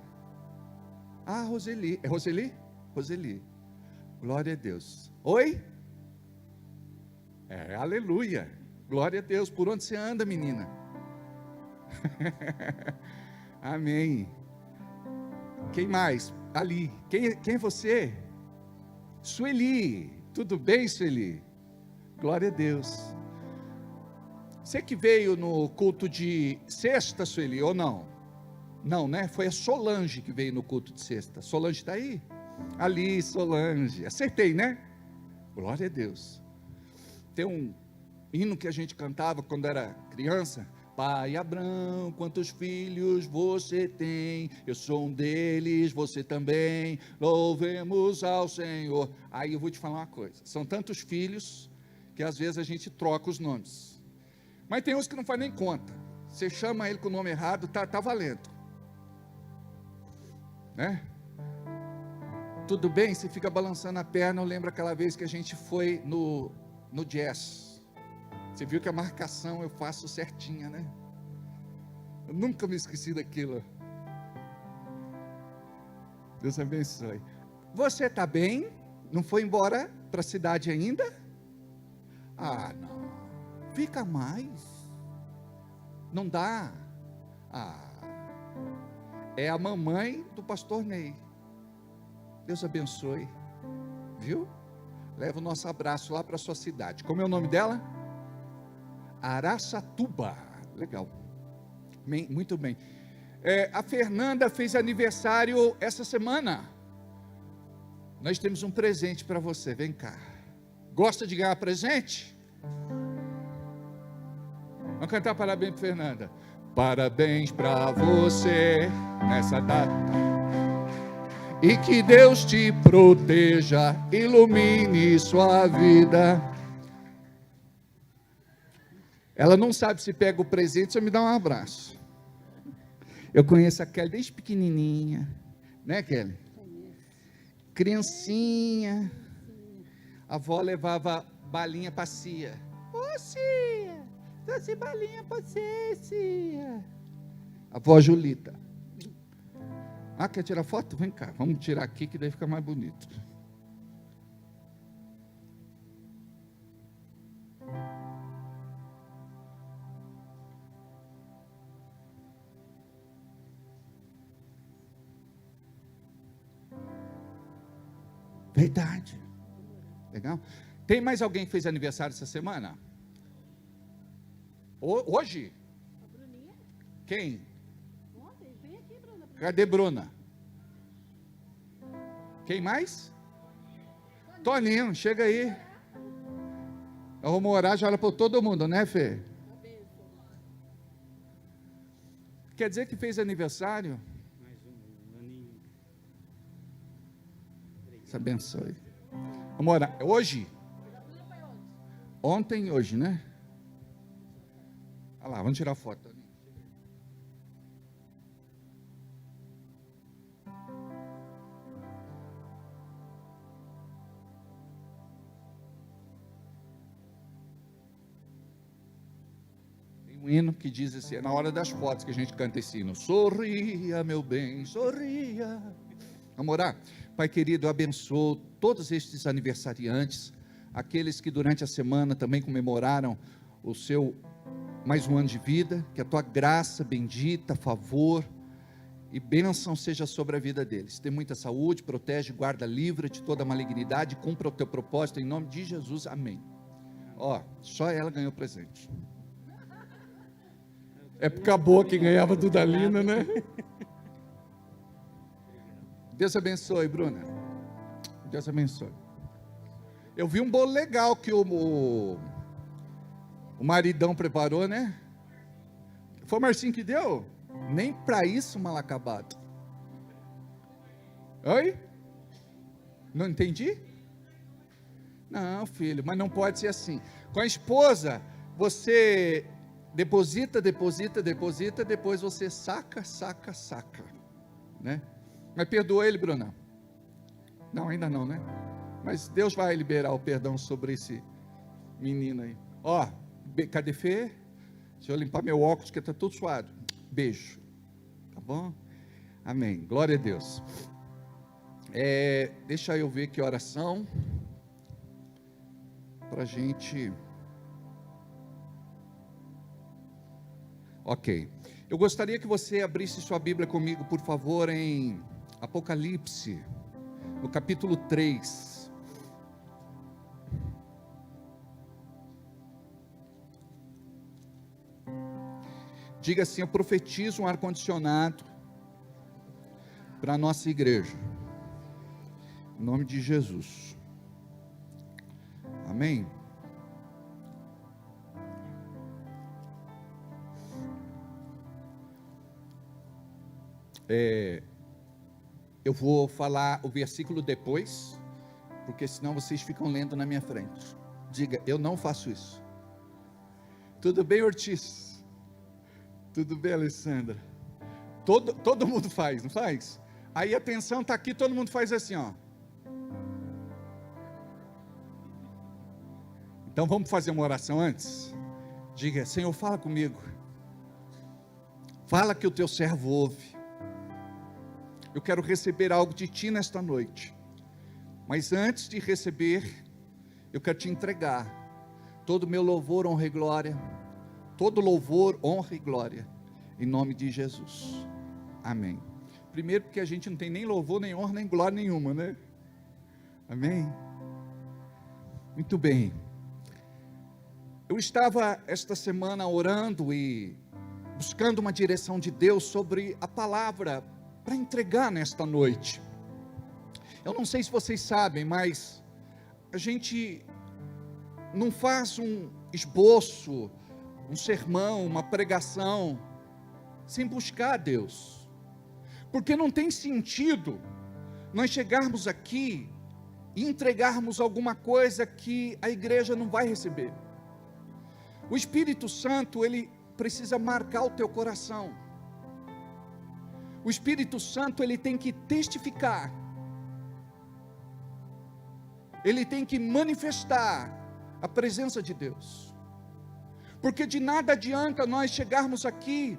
Roseli. É Roseli? Roseli. Glória a Deus. Oi? Aleluia. Glória a Deus. Por onde você anda, menina? Amém. Quem mais? Ali. Quem é você? Sueli. Tudo bem, Sueli? Glória a Deus. Você que veio no culto de sexta, Sueli, ou não? Não, né? Foi a Solange que veio no culto de sexta. Solange está aí? Ali, Solange. Acertei, né? Glória a Deus. Tem um hino que a gente cantava quando era criança. Pai Abrão, quantos filhos você tem? Eu sou um deles, você também. Louvemos ao Senhor. Aí eu vou te falar uma coisa. São tantos filhos que às vezes a gente troca os nomes. Mas tem uns que não faz nem conta. Você chama ele com o nome errado, tá valendo. Né? Tudo bem? Você fica balançando a perna. Eu lembro aquela vez que a gente foi no jazz. Você viu que a marcação eu faço certinha, né? Eu nunca me esqueci daquilo. Deus abençoe. Você está bem? Não foi embora para a cidade ainda? Não. Fica mais. Não dá. É a mamãe do pastor Ney. Deus abençoe. Viu? Leva o nosso abraço lá para a sua cidade. Como é o nome dela? Araçatuba. Legal. Muito bem. A Fernanda fez aniversário essa semana. Nós temos um presente para você. Vem cá. Gosta de ganhar presente? Vamos cantar parabéns para Fernanda. Parabéns para você nessa data. E que Deus te proteja, ilumine sua vida. Ela não sabe se pega o presente, só me dá um abraço. Eu conheço a Kelly desde pequenininha, né, Kelly? Criancinha. A avó levava balinha para Cia. Cia, trouxe balinha para você, Cia. A avó Julita. Ah, quer tirar foto? Vem cá, vamos tirar aqui que daí fica mais bonito. Verdade. Legal? Tem mais alguém que fez aniversário essa semana? Hoje? A Bruninha? Quem? Ontem, vem aqui, Bruna. Cadê Bruna? Quem mais? Toninho, chega aí. Eu vou morar, já olha para todo mundo, né, Fê? Quer dizer que fez aniversário? Mais um aninho. Se abençoe. Vamos orar. Hoje? Ontem e hoje, né? Olha lá, vamos tirar foto. Toninho. Tem um hino que diz assim, é na hora das fotos que a gente canta esse hino. Sorria, meu bem, sorria. Vamos orar? Pai querido, eu abençoo todos estes aniversariantes, aqueles que durante a semana também comemoraram o seu mais um ano de vida, que a tua graça bendita, favor e bênção seja sobre a vida deles. Dê muita saúde, protege, guarda, livra de toda malignidade, cumpra o teu propósito em nome de Jesus, amém. Ó, só ela ganhou presente. É porque a boa que ganhava do Dalina, né? Deus abençoe, Bruna. Deus abençoe. Eu vi um bolo legal que o maridão preparou, né? Foi o Marcinho que deu? Nem para isso mal acabado. Oi? Não entendi? Não, filho, mas não pode ser assim. Com a esposa, você deposita, depois você saca, né? Mas perdoa ele, Bruna? Não, ainda não, né? Mas Deus vai liberar o perdão sobre esse menino aí. Ó, cadê Fê? Deixa eu limpar meu óculos que está tudo suado. Beijo. Tá bom? Amém. Glória a Deus. Deixa eu ver que horas são. Para a gente... Ok. Eu gostaria que você abrisse sua Bíblia comigo, por favor, em Apocalipse, no capítulo 3. Diga assim: eu profetizo um ar-condicionado para a nossa igreja, em nome de Jesus, amém? Eu vou falar o versículo depois, porque senão vocês ficam lendo na minha frente. Diga: eu não faço isso. Tudo bem, Ortiz? Tudo bem, Alessandra? Todo mundo faz, não faz? Aí a atenção está aqui, todo mundo faz assim, ó. Então vamos fazer uma oração antes? Diga: Senhor, fala comigo. Fala que o teu servo ouve. Eu quero receber algo de ti nesta noite. Mas antes de receber, eu quero te entregar todo o meu louvor, honra e glória. Todo louvor, honra e glória, em nome de Jesus, amém. Primeiro porque a gente não tem nem louvor, nem honra, nem glória nenhuma, né? Amém? Muito bem. Eu estava esta semana orando e buscando uma direção de Deus sobre a palavra para entregar nesta noite. Eu não sei se vocês sabem, mas a gente não faz um esboço, um sermão, uma pregação, sem buscar a Deus, porque não tem sentido nós chegarmos aqui e entregarmos alguma coisa que a igreja não vai receber. O Espírito Santo, ele precisa marcar o teu coração. O Espírito Santo, ele tem que testificar, ele tem que manifestar a presença de Deus. Porque de nada adianta nós chegarmos aqui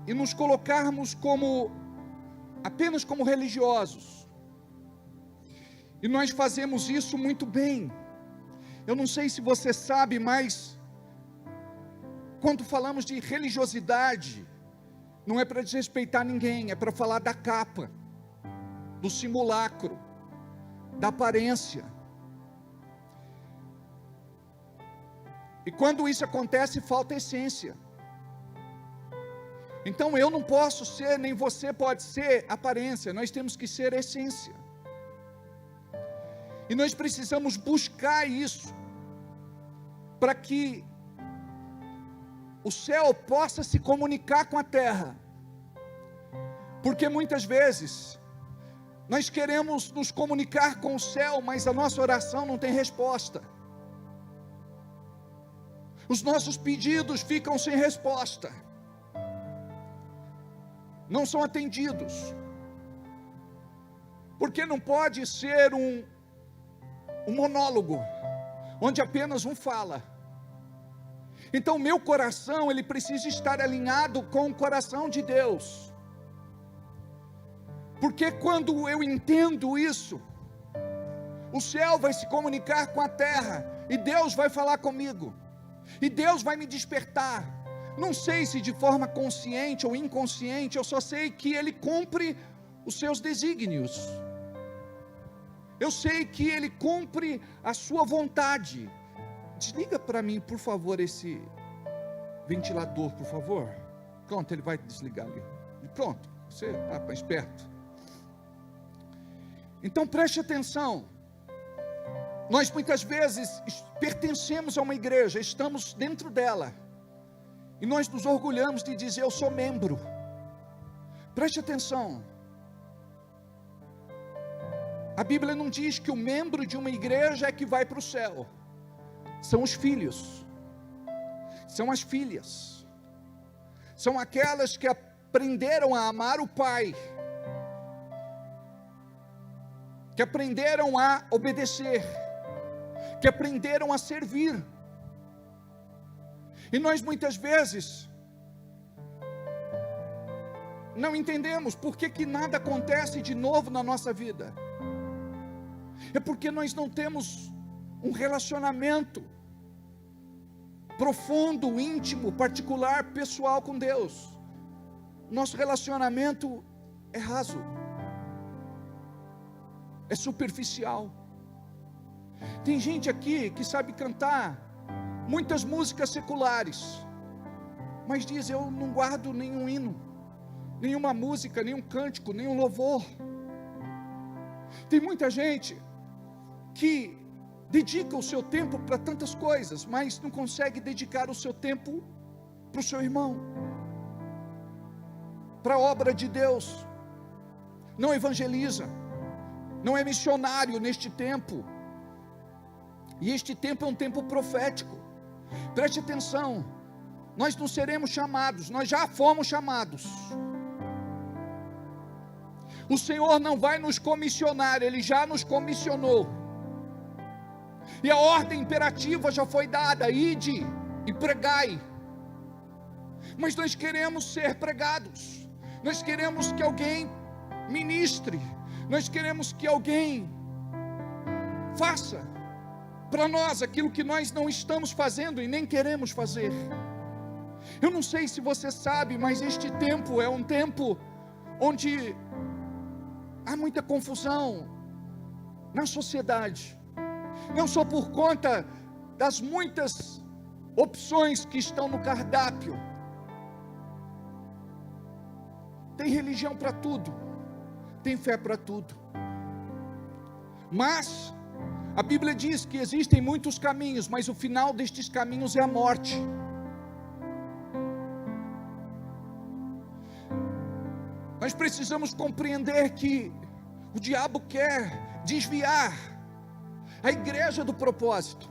e nos colocarmos como apenas como religiosos. E nós fazemos isso muito bem. Eu não sei se você sabe, mas quando falamos de religiosidade, não é para desrespeitar ninguém, é para falar da capa, do simulacro, da aparência. E quando isso acontece, falta essência. Então eu não posso ser, nem você pode ser aparência, nós temos que ser essência. E nós precisamos buscar isso, para que o céu possa se comunicar com a terra. Porque muitas vezes, nós queremos nos comunicar com o céu, mas a nossa oração não tem resposta. Os nossos pedidos ficam sem resposta. Não são atendidos. Porque não pode ser um monólogo, onde apenas um fala. Então meu coração, ele precisa estar alinhado com o coração de Deus. Porque quando eu entendo isso, o céu vai se comunicar com a terra, e Deus vai falar comigo, e Deus vai me despertar. Não sei se de forma consciente ou inconsciente, eu só sei que Ele cumpre os seus desígnios. Eu sei que Ele cumpre a sua vontade. Desliga para mim, por favor, esse ventilador, por favor. Pronto, ele vai desligar ali. Pronto, você está esperto. Então preste atenção. Nós muitas vezes pertencemos a uma igreja, estamos dentro dela, e nós nos orgulhamos de dizer: eu sou membro. Preste atenção. A Bíblia não diz que o membro de uma igreja é que vai para o céu. São os filhos, são as filhas, são aquelas que aprenderam a amar o Pai, que aprenderam a obedecer, que aprenderam a servir. E nós muitas vezes não entendemos por que nada acontece de novo na nossa vida. É porque nós não temos um relacionamento profundo, íntimo, particular, pessoal com Deus. Nosso relacionamento é raso, é superficial. Tem gente aqui que sabe cantar muitas músicas seculares, mas diz: eu não guardo nenhum hino, nenhuma música, nenhum cântico, nenhum louvor. Tem muita gente que dedica o seu tempo para tantas coisas, mas não consegue dedicar o seu tempo para o seu irmão, para a obra de Deus. Não evangeliza, não é missionário neste tempo. E este tempo é um tempo profético. Preste atenção, nós não seremos chamados, nós já fomos chamados. O Senhor não vai nos comissionar, Ele já nos comissionou. E a ordem imperativa já foi dada: ide e pregai. Mas nós queremos ser pregados, nós queremos que alguém ministre, nós queremos que alguém faça para nós aquilo que nós não estamos fazendo e nem queremos fazer. Eu não sei se você sabe, mas este tempo é um tempo onde há muita confusão na sociedade. Não só por conta das muitas opções que estão no cardápio. Tem religião para tudo, tem fé para tudo. Mas a Bíblia diz que existem muitos caminhos, mas o final destes caminhos é a morte. Nós precisamos compreender que o diabo quer desviar a igreja do propósito.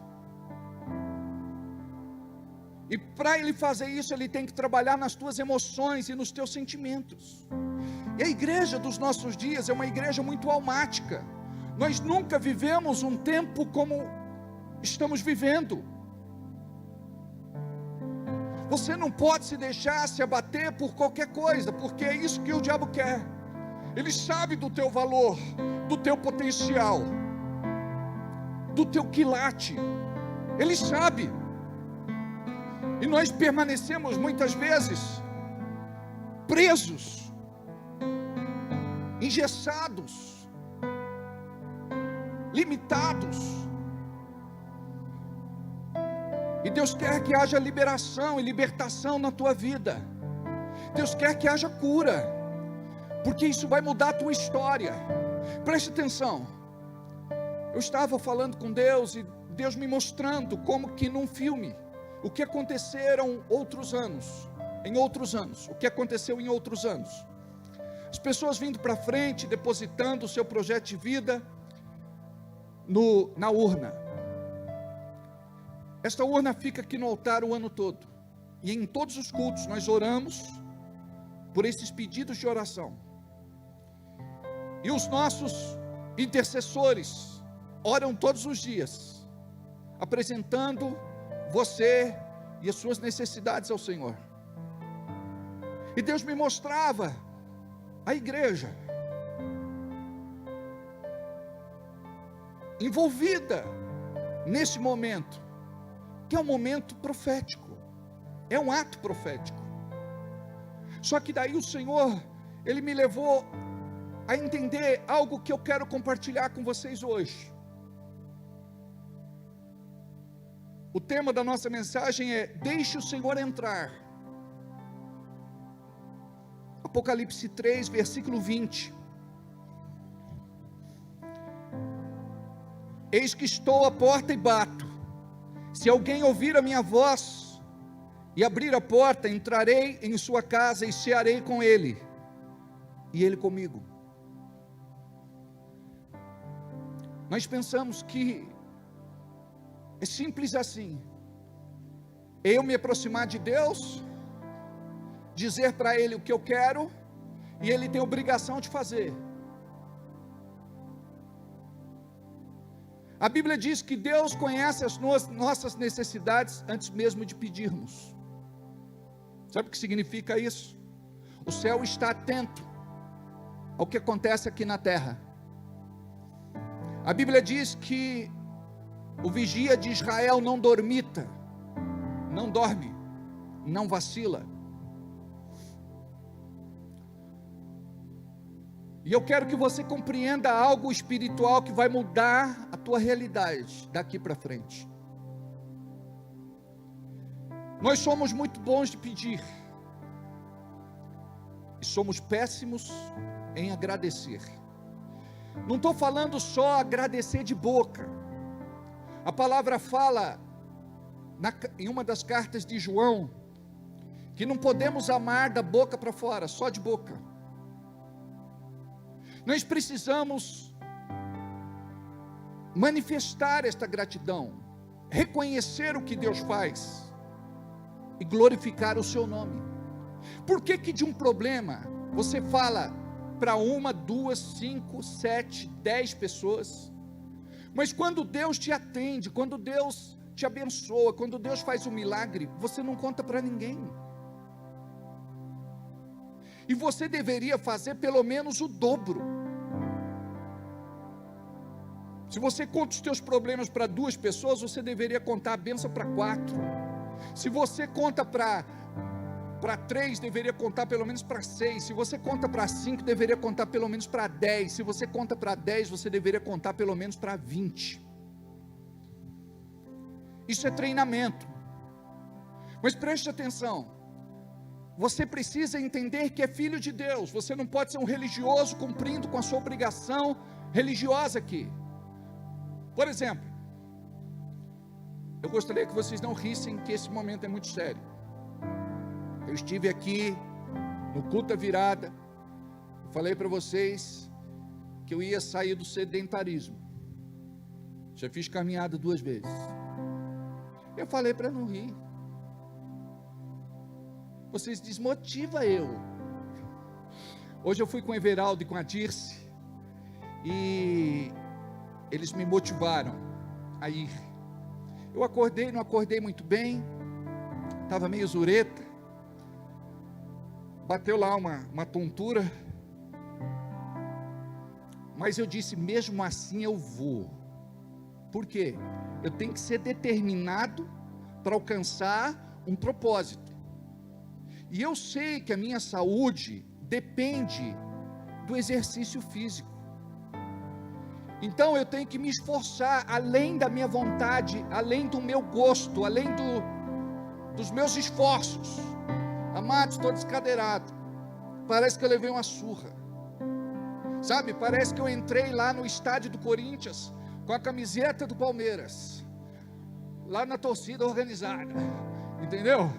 E para ele fazer isso, ele tem que trabalhar nas tuas emoções e nos teus sentimentos. E a igreja dos nossos dias é uma igreja muito almática. Nós nunca vivemos um tempo como estamos vivendo. Você não pode se deixar se abater por qualquer coisa, porque é isso que o diabo quer. Ele sabe do teu valor, do teu potencial, do teu quilate. Ele sabe. E nós permanecemos muitas vezes presos, engessados, limitados. E Deus quer que haja liberação e libertação na tua vida. Deus quer que haja cura, porque isso vai mudar a tua história. Preste atenção. Eu estava falando com Deus e Deus me mostrando como que num filme, o que aconteceram em outros anos, o que aconteceu em outros anos. As pessoas vindo para frente, depositando o seu projeto de vida na urna. Esta urna fica aqui no altar o ano todo. E em todos os cultos nós oramos por esses pedidos de oração. E os nossos intercessores oram todos os dias, apresentando você e as suas necessidades ao Senhor. E Deus me mostrava a igreja envolvida nesse momento, que é um momento profético, é um ato profético. Só que daí o Senhor, Ele me levou a entender algo que eu quero compartilhar com vocês hoje. O tema da nossa mensagem é: deixe o Senhor entrar. Apocalipse 3, versículo 20. Eis que estou à porta e bato. Se alguém ouvir a minha voz e abrir a porta, entrarei em sua casa e cearei com ele, e ele comigo. Nós pensamos que é simples assim: eu me aproximar de Deus, dizer para Ele o que eu quero, e Ele tem obrigação de fazer. A Bíblia diz que Deus conhece as nossas necessidades antes mesmo de pedirmos. Sabe o que significa isso? O céu está atento ao que acontece aqui na terra. A Bíblia diz que o vigia de Israel não dormita, não dorme, não vacila. E eu quero que você compreenda algo espiritual que vai mudar a tua realidade daqui para frente. Nós somos muito bons de pedir, e somos péssimos em agradecer. Não estou falando só agradecer de boca. A palavra fala em uma das cartas de João que não podemos amar da boca para fora, só de boca. Nós precisamos manifestar esta gratidão, reconhecer o que Deus faz e glorificar o seu nome. Por que que de um problema você fala para 1, 2, 5, 7, 10 pessoas, mas quando Deus te atende, quando Deus te abençoa, quando Deus faz um milagre, você não conta para ninguém? E você deveria fazer pelo menos o dobro. Se você conta os teus problemas para 2 pessoas, você deveria contar a bênção para 4. Se você conta para 3, deveria contar pelo menos para 6. Se você conta para 5, deveria contar pelo menos para 10. Se você conta para 10, você deveria contar pelo menos para 20. Isso é treinamento. Mas preste atenção. Você precisa entender que é filho de Deus. Você não pode ser um religioso cumprindo com a sua obrigação religiosa aqui. Por exemplo, eu gostaria que vocês não rissem, que esse momento é muito sério. Eu estive aqui no culto da virada, falei para vocês que eu ia sair do sedentarismo. Já fiz caminhada 2 vezes. Eu falei para não rir. Vocês desmotivam eu. Hoje eu fui com o Everaldo e com a Dirce, e eles me motivaram a ir. Eu acordei, não acordei muito bem, estava meio zureta, bateu lá uma tontura, Mas eu disse, mesmo assim eu vou. Por quê? Eu tenho que ser determinado para alcançar um propósito. E eu sei que a minha saúde depende do exercício físico. Então eu tenho que me esforçar além da minha vontade, além do meu gosto, além dos meus esforços. Amados, estou descadeirado. Parece que eu levei uma surra. Sabe, parece que eu entrei lá no estádio do Corinthians com a camiseta do Palmeiras, lá na torcida organizada, entendeu?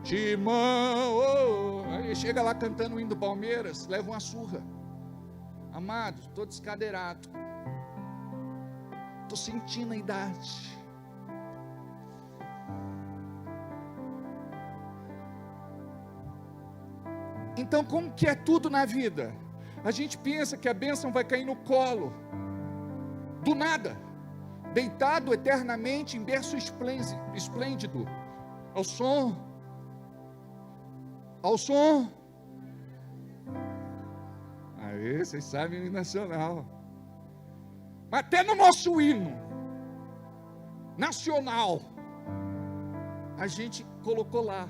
Timão, oh. Aí chega lá cantando o hino do Palmeiras, leva uma surra. Amados, estou descadeirado, estou sentindo a idade. Então, como que é tudo na vida? A gente pensa que a bênção vai cair no colo, do nada, deitado eternamente em berço esplêndido, ao som, aí vocês sabem o hino nacional, mas até no nosso hino nacional, a gente colocou lá,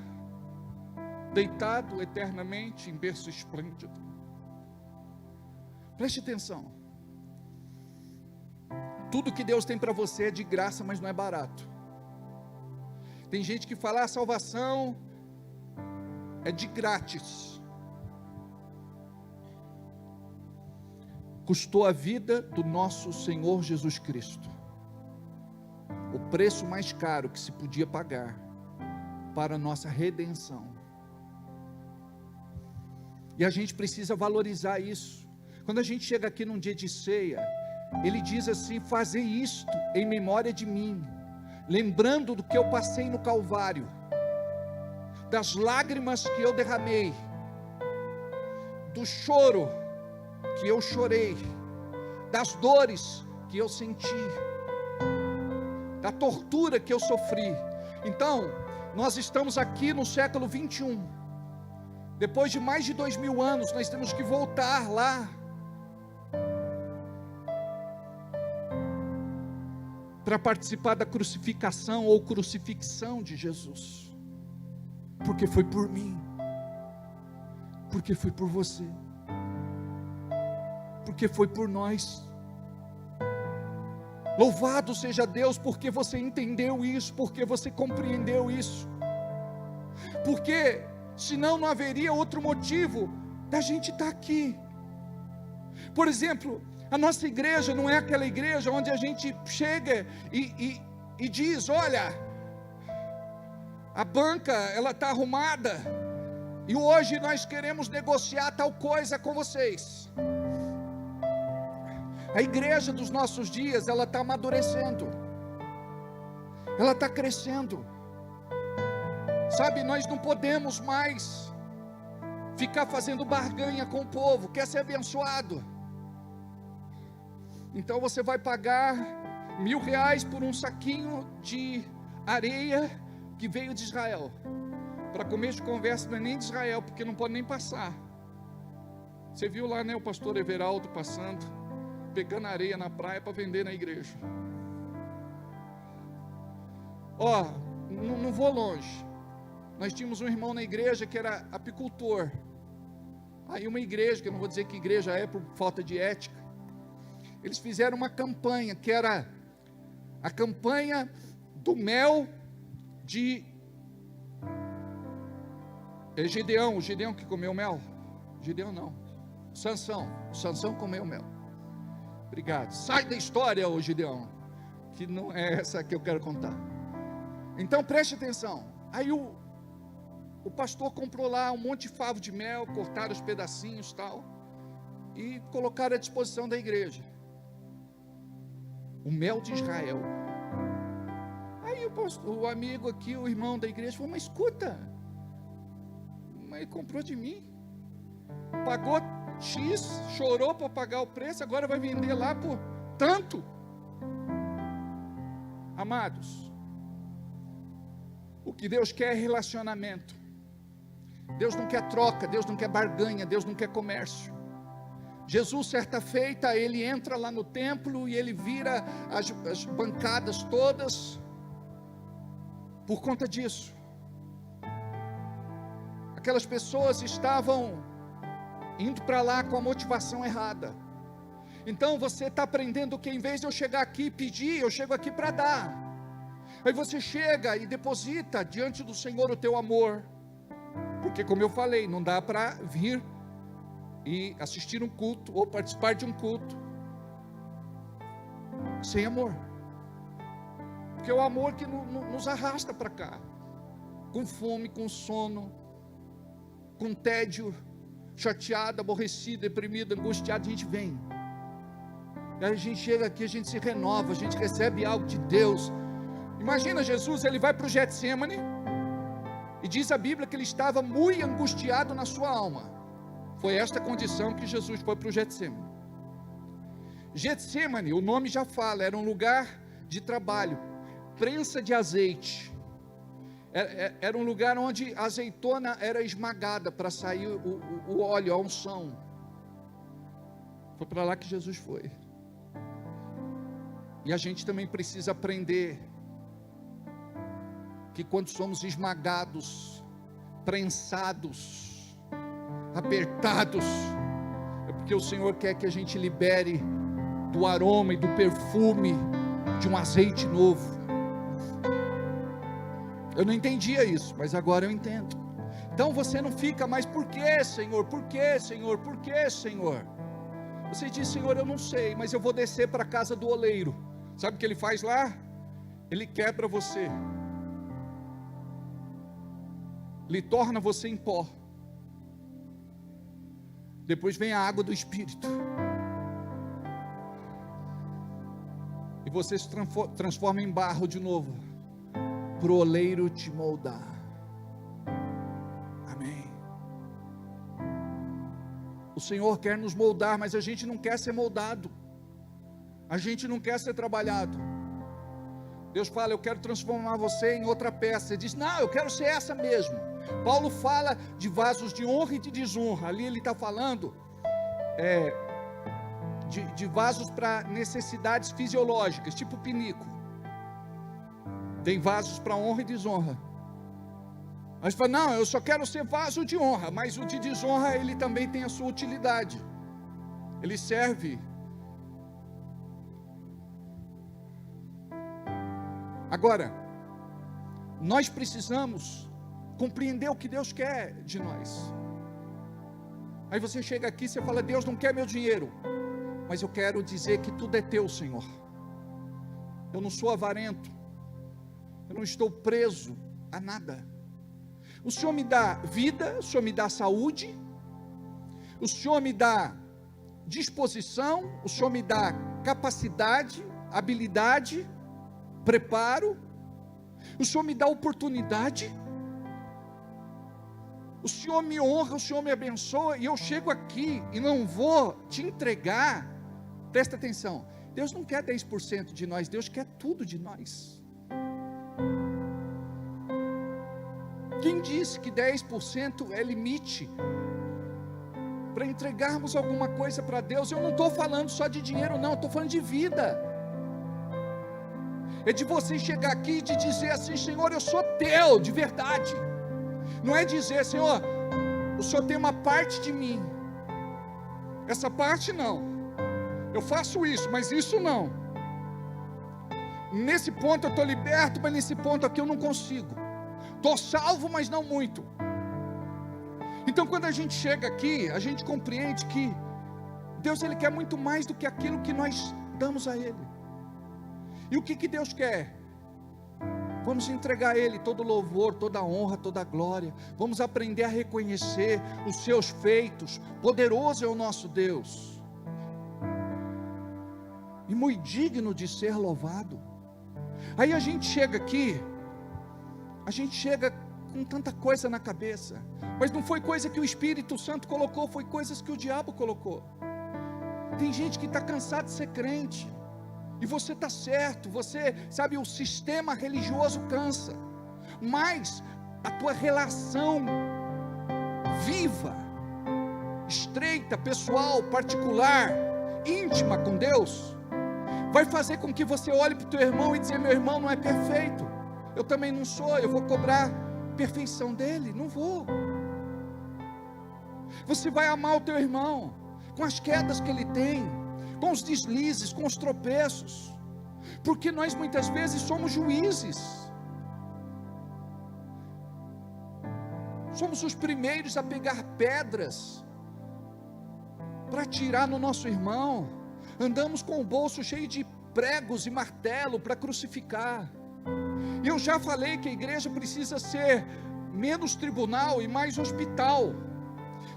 deitado eternamente em berço esplêndido. Preste atenção, tudo que Deus tem para você é de graça, mas não é barato. Tem gente que fala, a salvação é de grátis. Custou a vida do nosso Senhor Jesus Cristo, o preço mais caro que se podia pagar para a nossa redenção. E a gente precisa valorizar isso. Quando a gente chega aqui num dia de ceia, ele diz assim, fazer isto em memória de mim, lembrando do que eu passei no Calvário, das lágrimas que eu derramei, do choro que eu chorei, das dores que eu senti, da tortura que eu sofri. Então, nós estamos aqui no século 21, depois de mais de 2000 anos, nós temos que voltar lá, para participar da crucificação ou crucifixão de Jesus, porque foi por mim, porque foi por você, porque foi por nós. Louvado seja Deus, porque você entendeu isso, porque você compreendeu isso, porque senão não haveria outro motivo da gente estar aqui. Por exemplo, a nossa igreja não é aquela igreja onde a gente chega e diz, olha, a banca ela está arrumada e hoje nós queremos negociar tal coisa com vocês. A igreja dos nossos dias, ela está amadurecendo, ela está crescendo. Sabe, nós não podemos mais ficar fazendo barganha com o povo. Quer ser abençoado? Então você vai pagar R$1.000 por um saquinho de areia que veio de Israel. Para começo de conversa, não é nem de Israel, porque não pode nem passar. Você viu lá, né, o pastor Everaldo passando, pegando areia na praia para vender na igreja. Ó, não vou longe. Nós tínhamos um irmão na igreja que era apicultor. Aí uma igreja, que eu não vou dizer que igreja é por falta de ética, eles fizeram uma campanha, que era a campanha do mel de Gedeão. O Gedeão que comeu mel? Gedeão não, Sansão comeu mel. Obrigado, sai da história, ô Gedeão, que não é essa que eu quero contar. Então preste atenção. Aí o pastor comprou lá um monte de favo de mel, cortaram os pedacinhos e tal, e colocaram à disposição da igreja. O mel de Israel. Aí o amigo aqui, o irmão da igreja, falou, mas escuta, mas ele comprou de mim, pagou X, chorou para pagar o preço, agora vai vender lá por tanto. Amados, o que Deus quer é relacionamento. Deus não quer troca, Deus não quer barganha, Deus não quer comércio. Jesus, certa feita, ele entra lá no templo e ele vira as bancadas todas por conta disso. Aquelas pessoas estavam indo para lá com a motivação errada. Então você está aprendendo que em vez de eu chegar aqui e pedir, eu chego aqui para dar. Aí você chega e deposita diante do Senhor o teu amor. Porque como eu falei, não dá para vir e assistir um culto ou participar de um culto sem amor. Porque é o amor que nos arrasta para cá, com fome, com sono, com tédio, chateado, aborrecido, deprimido, angustiado. A gente vem, e aí a gente chega aqui, a gente se renova, a gente recebe algo de Deus. Imagina Jesus, ele vai para o Getsemane, e diz a Bíblia que ele estava muito angustiado na sua alma. Foi esta condição que Jesus foi para o Getsemane. Getsemane, o nome já fala, era um lugar de trabalho, prensa de azeite. Era um lugar onde a azeitona era esmagada para sair o óleo, a unção. Foi para lá que Jesus foi. E a gente também precisa aprender que quando somos esmagados, prensados, apertados, é porque o Senhor quer que a gente libere do aroma e do perfume de um azeite novo. Eu não entendia isso, mas agora eu entendo. Então você não fica mais, por que, Senhor? Por que, Senhor? Por que, Senhor? Você diz, Senhor, eu não sei, mas eu vou descer para a casa do oleiro. Sabe o que ele faz lá? Ele quebra você, ele torna você em pó. Depois vem a água do Espírito, e você se transforma em barro de novo, para o oleiro te moldar. Amém. O Senhor quer nos moldar, mas a gente não quer ser moldado, a gente não quer ser trabalhado. Deus fala, eu quero transformar você em outra peça. Você diz, não, eu quero ser essa mesmo. Paulo fala de vasos de honra e de desonra. Ali ele está falando de vasos para necessidades fisiológicas, tipo pinico. Tem vasos para honra e desonra. Mas fala, não, eu só quero ser vaso de honra. Mas o de desonra, ele também tem a sua utilidade. Ele serve. Agora, nós precisamos compreender o que Deus quer de nós. Aí você chega aqui e você fala, Deus não quer meu dinheiro, mas eu quero dizer que tudo é teu, Senhor. Eu não sou avarento, eu não estou preso a nada. O Senhor me dá vida, o Senhor me dá saúde, o Senhor me dá disposição, o Senhor me dá capacidade, habilidade, preparo, o Senhor me dá oportunidade, o Senhor me honra, o Senhor me abençoa, e eu chego aqui e não vou te entregar. Presta atenção, Deus não quer 10% de nós, Deus quer tudo de nós. Quem disse que 10% é limite para entregarmos alguma coisa para Deus? Eu não estou falando só de dinheiro não, estou falando de vida. É de você chegar aqui e de dizer assim, Senhor, eu sou teu, de verdade. Não é dizer, Senhor, o Senhor tem uma parte de mim, essa parte não, eu faço isso, mas isso não. Nesse ponto eu estou liberto, mas nesse ponto aqui eu não consigo. Estou salvo, mas não muito. Então quando a gente chega aqui, a gente compreende que Deus, Ele quer muito mais do que aquilo que nós damos a Ele. E o que Deus quer? Vamos entregar a Ele todo louvor, toda honra, toda glória. Vamos aprender a reconhecer os seus feitos. Poderoso é o nosso Deus, e muito digno de ser louvado. Aí a gente chega aqui, a gente chega com tanta coisa na cabeça, mas não foi coisa que o Espírito Santo colocou, foi coisas que o diabo colocou. Tem gente que está cansado de ser crente, e você está certo, você sabe, o sistema religioso cansa, mas a tua relação viva, estreita, pessoal, particular, íntima com Deus, vai fazer com que você olhe para o teu irmão e dizer: meu irmão não é perfeito, eu também não sou, eu vou cobrar perfeição dele? Não vou. Você vai amar o teu irmão, com as quedas que ele tem, com os deslizes, com os tropeços, porque nós muitas vezes somos juízes, somos os primeiros a pegar pedras para atirar no nosso irmão, andamos com o bolso cheio de pregos e martelo para crucificar. Eu já falei que a igreja precisa ser menos tribunal e mais hospital.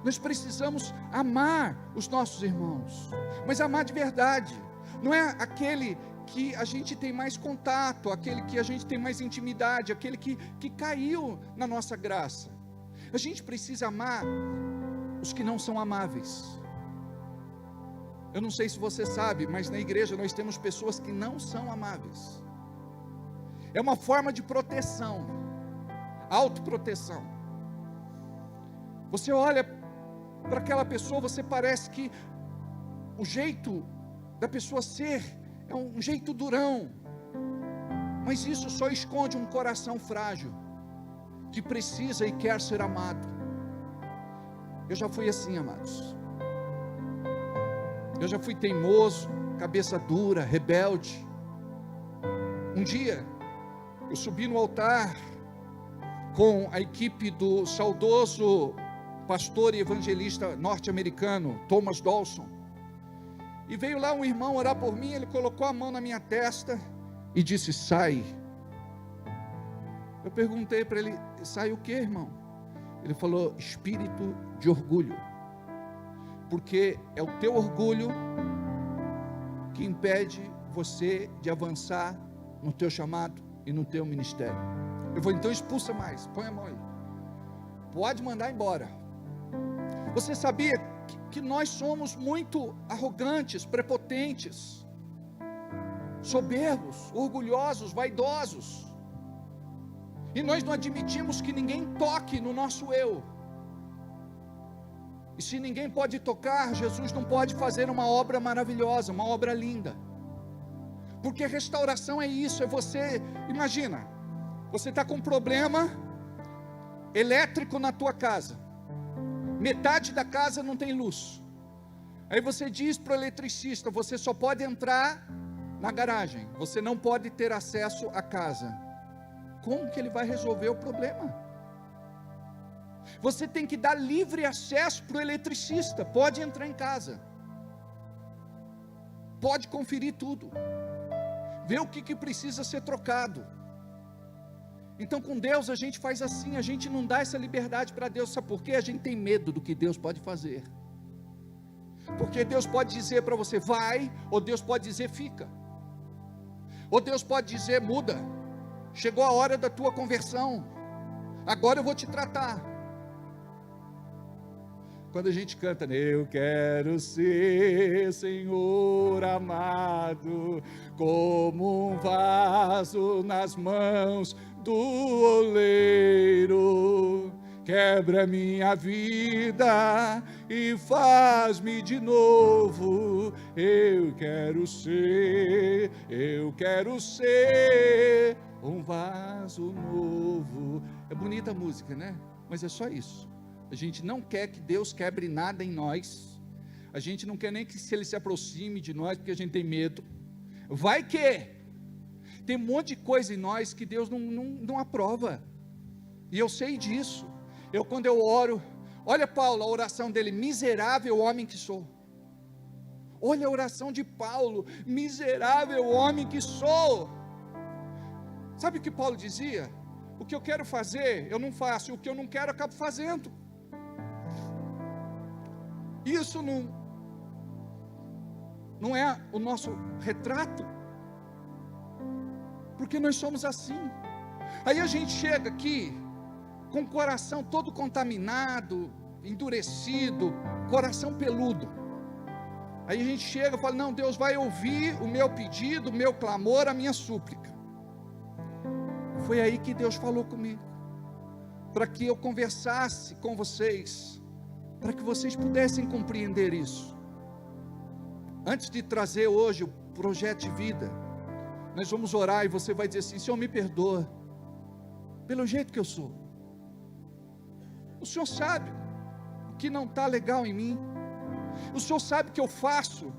Nós precisamos amar os nossos irmãos, mas amar de verdade, não é aquele que a gente tem mais contato, aquele que a gente tem mais intimidade, aquele que caiu na nossa graça. A gente precisa amar os que não são amáveis. Eu não sei se você sabe, mas na igreja nós temos pessoas que não são amáveis. É uma forma de proteção, autoproteção. Você olha para aquela pessoa, você parece que o jeito da pessoa ser é um jeito durão, mas isso só esconde um coração frágil, que precisa e quer ser amado. Eu já fui assim, amados. Eu já fui teimoso, cabeça dura, rebelde. Um dia, eu subi no altar com a equipe do saudoso pastor e evangelista norte-americano, Thomas Dawson, e veio lá um irmão orar por mim. Ele colocou a mão na minha testa e disse: sai. Eu perguntei para ele: sai o que, irmão? Ele falou: espírito de orgulho, porque é o teu orgulho que impede você de avançar no teu chamado e no teu ministério. Eu falei: então expulsa mais, põe a mão aí, pode mandar embora. Você sabia que nós somos muito arrogantes, prepotentes, soberbos, orgulhosos, vaidosos, e nós não admitimos que ninguém toque no nosso eu. E se ninguém pode tocar, Jesus não pode fazer uma obra maravilhosa, uma obra linda. Porque restauração é isso, é você, imagina, você está com um problema elétrico na tua casa, metade da casa não tem luz, aí você diz para o eletricista: você só pode entrar na garagem, você não pode ter acesso à casa. Como que ele vai resolver o problema? Você tem que dar livre acesso para o eletricista, pode entrar em casa, pode conferir tudo, ver o que precisa ser trocado. Então com Deus a gente faz assim, a gente não dá essa liberdade para Deus. Sabe por quê? A gente tem medo do que Deus pode fazer, porque Deus pode dizer para você: vai, ou Deus pode dizer: fica, ou Deus pode dizer: muda, chegou a hora da tua conversão, agora eu vou te tratar. Quando a gente canta: eu quero ser, Senhor amado, como um vaso nas mãos do oleiro, quebra minha vida e faz-me de novo. Eu quero ser um vaso novo. É bonita a música, né? Mas é só isso. A gente não quer que Deus quebre nada em nós, a gente não quer nem que Ele se aproxime de nós, porque a gente tem medo. Vai que tem um monte de coisa em nós que Deus não aprova, e eu sei disso. Quando eu oro, olha Paulo, a oração dele: miserável homem que sou. Olha a oração de Paulo: miserável homem que sou. Sabe o que Paulo dizia? O que eu quero fazer, eu não faço, o que eu não quero, eu acabo fazendo. Isso não é o nosso retrato, porque nós somos assim. Aí a gente chega aqui com o coração todo contaminado, endurecido, coração peludo. Aí a gente chega e fala: não, Deus vai ouvir o meu pedido, o meu clamor, a minha súplica. Foi aí que Deus falou comigo, para que eu conversasse com vocês para que vocês pudessem compreender isso. Antes de trazer hoje o projeto de vida, nós vamos orar e você vai dizer assim: Senhor, me perdoa pelo jeito que eu sou. O Senhor sabe o que não está legal em mim. O Senhor sabe que eu faço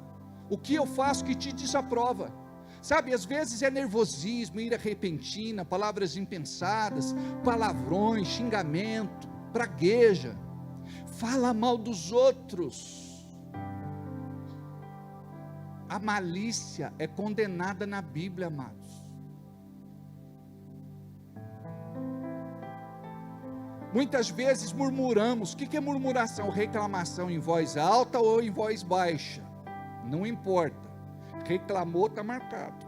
o que eu faço que te desaprova. Sabe, às vezes é nervosismo, ira repentina, palavras impensadas, palavrões, xingamento, pragueja, fala mal dos outros. A malícia é condenada na Bíblia, amados. Muitas vezes murmuramos. O que é murmuração? Reclamação em voz alta ou em voz baixa, não importa. Reclamou, está marcado.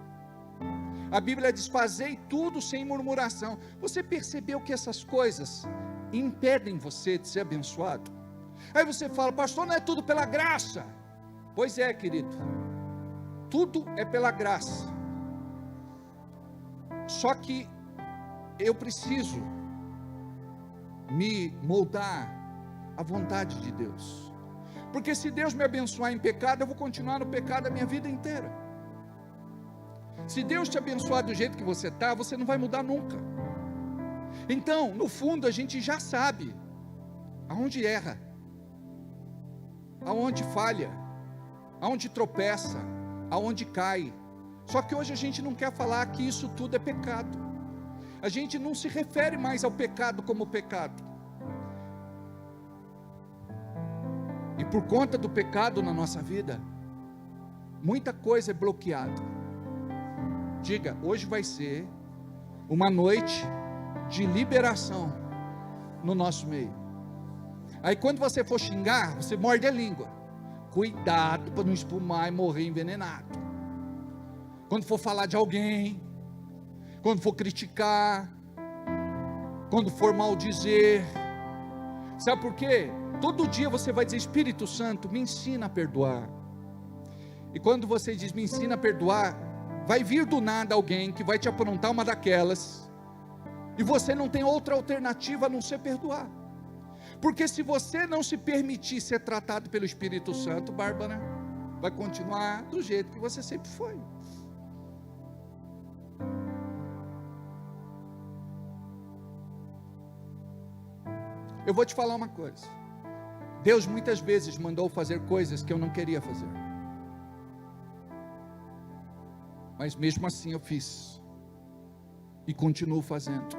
A Bíblia diz: fazei tudo sem murmuração. Você percebeu que essas coisas impedem você de ser abençoado? Aí você fala: pastor, não é tudo pela graça? Pois é, querido, tudo é pela graça. Só que eu preciso me moldar à vontade de Deus. Porque se Deus me abençoar em pecado, eu vou continuar no pecado a minha vida inteira. Se Deus te abençoar do jeito que você está, você não vai mudar nunca. Então, no fundo, a gente já sabe aonde erra, aonde falha, aonde tropeça, aonde cai. Só que hoje a gente não quer falar que isso tudo é pecado. A gente não se refere mais ao pecado como pecado. E por conta do pecado na nossa vida, muita coisa é bloqueada. Diga: hoje vai ser uma noite de liberação no nosso meio. Aí quando você for xingar, você morde a língua. Cuidado para não espumar e morrer envenenado. Quando for falar de alguém, quando for criticar, quando for maldizer. Sabe por quê? Todo dia você vai dizer: Espírito Santo, me ensina a perdoar. E quando você diz me ensina a perdoar, vai vir do nada alguém que vai te aprontar uma daquelas, e você não tem outra alternativa a não ser perdoar. Porque se você não se permitir ser tratado pelo Espírito Santo, Bárbara, vai continuar do jeito que você sempre foi. Eu vou te falar uma coisa. Deus muitas vezes mandou fazer coisas que eu não queria fazer, mas mesmo assim eu fiz, e continuo fazendo.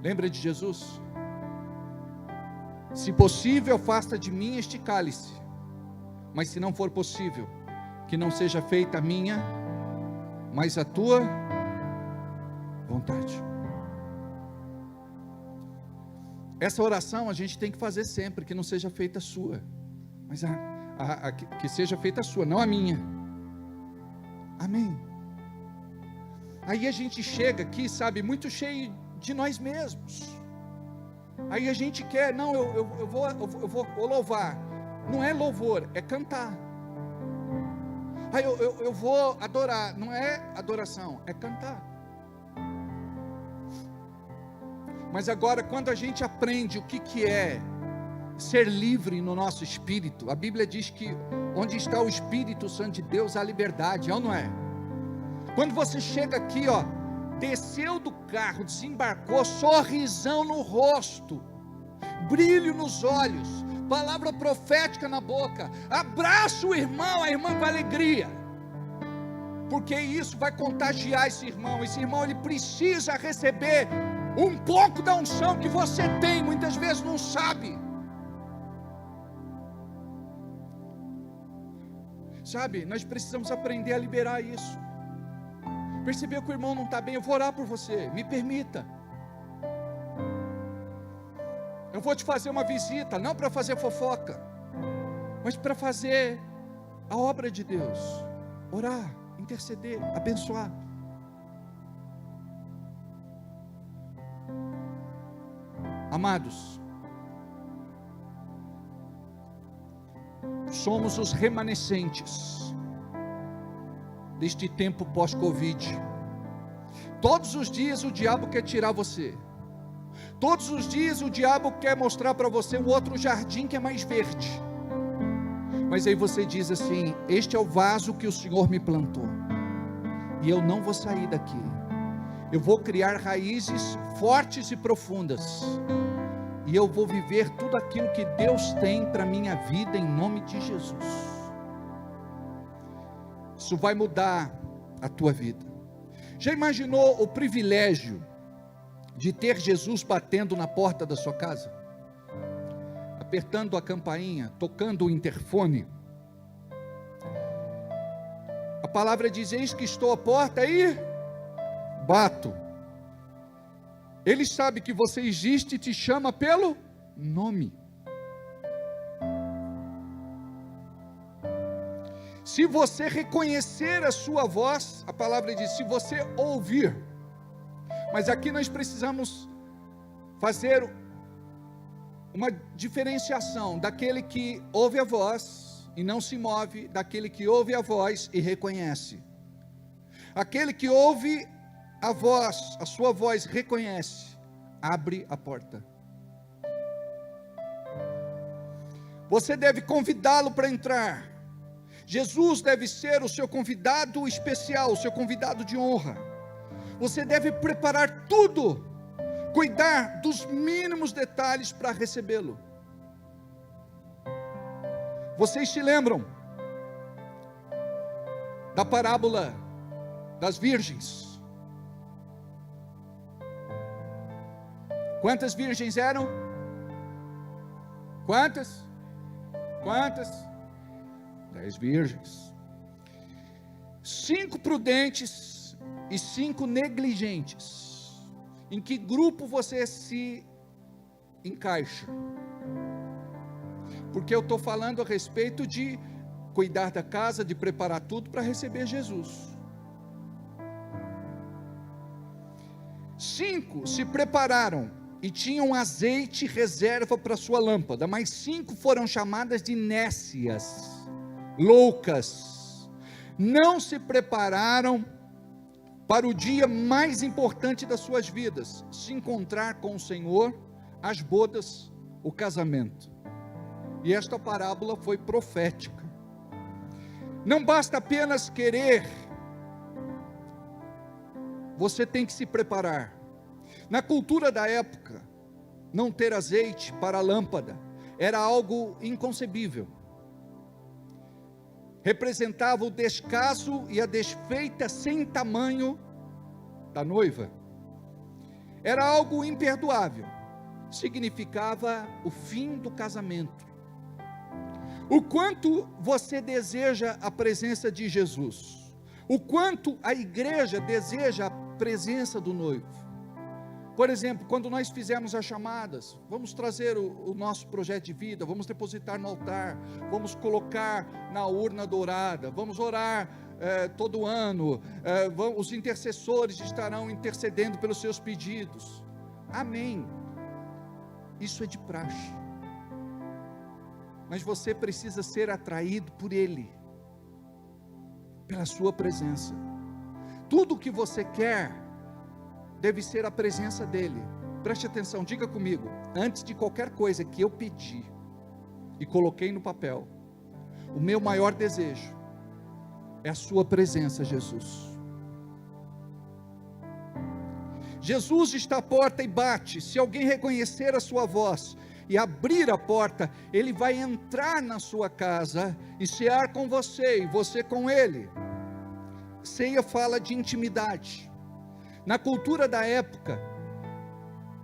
Lembra de Jesus? Se possível, afasta de mim este cálice, mas se não for possível, que não seja feita a minha, mas a tua vontade. Essa oração a gente tem que fazer sempre, que não seja feita a sua, mas que seja feita a sua, não a minha. Amém. Aí a gente chega aqui, sabe, muito cheio de nós mesmos. Aí a gente quer, não, eu vou louvar. Não é louvor, é cantar. Aí eu vou adorar, não é adoração, é cantar. Mas agora, quando a gente aprende o que é ser livre no nosso espírito, a Bíblia diz que onde está o Espírito Santo de Deus, há liberdade, é ou não é? Quando você chega aqui, ó, desceu do carro, desembarcou, sorrisão no rosto, brilho nos olhos, palavra profética na boca, abraça o irmão, a irmã com alegria, porque isso vai contagiar esse irmão ele precisa receber um pouco da unção que você tem, muitas vezes não sabe. Sabe, nós precisamos aprender a liberar isso. Percebeu que o irmão não está bem? Eu vou orar por você, me permita. Eu vou te fazer uma visita, não para fazer fofoca, mas para fazer a obra de Deus, orar, interceder, abençoar. Amados, somos os remanescentes deste tempo pós-Covid. Todos os dias o diabo quer tirar você. Todos os dias o diabo quer mostrar para você um outro jardim que é mais verde. Mas aí você diz assim: este é o vaso que o Senhor me plantou, e eu não vou sair daqui. Eu vou criar raízes fortes e profundas, e eu vou viver tudo aquilo que Deus tem para a minha vida, em nome de Jesus. Isso vai mudar a tua vida. Já imaginou o privilégio de ter Jesus batendo na porta da sua casa? Apertando a campainha, tocando o interfone. A palavra diz: eis que estou à porta e bato. Ele sabe que você existe e te chama pelo nome. Se você reconhecer a sua voz, a palavra diz: se você ouvir. Mas aqui nós precisamos fazer uma diferenciação daquele que ouve a voz e não se move, daquele que ouve a voz e reconhece. Aquele que ouve a voz, a sua voz, reconhece, abre a porta. Você deve convidá-lo para entrar. Jesus deve ser o seu convidado especial, o seu convidado de honra. Você deve preparar tudo, cuidar dos mínimos detalhes para recebê-lo. Vocês se lembram da parábola das virgens? Quantas virgens eram? Quantas? 10 virgens. 5 prudentes e 5 negligentes. Em que grupo você se encaixa? Porque eu estou falando a respeito de cuidar da casa, de preparar tudo para receber Jesus. 5 se prepararam e tinham azeite reserva para sua lâmpada, mas 5 foram chamadas de nécias, loucas. Não se prepararam para o dia mais importante das suas vidas, se encontrar com o Senhor, as bodas, o casamento. E esta parábola foi profética. Não basta apenas querer, você tem que se preparar. Na cultura da época, não ter azeite para a lâmpada era algo inconcebível. Representava o descaso e a desfeita sem tamanho da noiva. Era algo imperdoável. Significava o fim do casamento. O quanto você deseja a presença de Jesus, o quanto a igreja deseja a presença do noivo. Por exemplo, quando nós fizemos as chamadas, vamos trazer o nosso projeto de vida, vamos depositar no altar, vamos colocar na urna dourada, vamos orar todo ano, os intercessores estarão intercedendo pelos seus pedidos. Amém. Isso é de praxe. Mas você precisa ser atraído por Ele, pela sua presença. Tudo o que você quer deve ser a presença dEle. Preste atenção, diga comigo: antes de qualquer coisa que eu pedi e coloquei no papel, o meu maior desejo é a sua presença, Jesus. Jesus está à porta e bate. Se alguém reconhecer a sua voz e abrir a porta, Ele vai entrar na sua casa e cear com você, e você com Ele. Ceia fala de intimidade. Na cultura da época,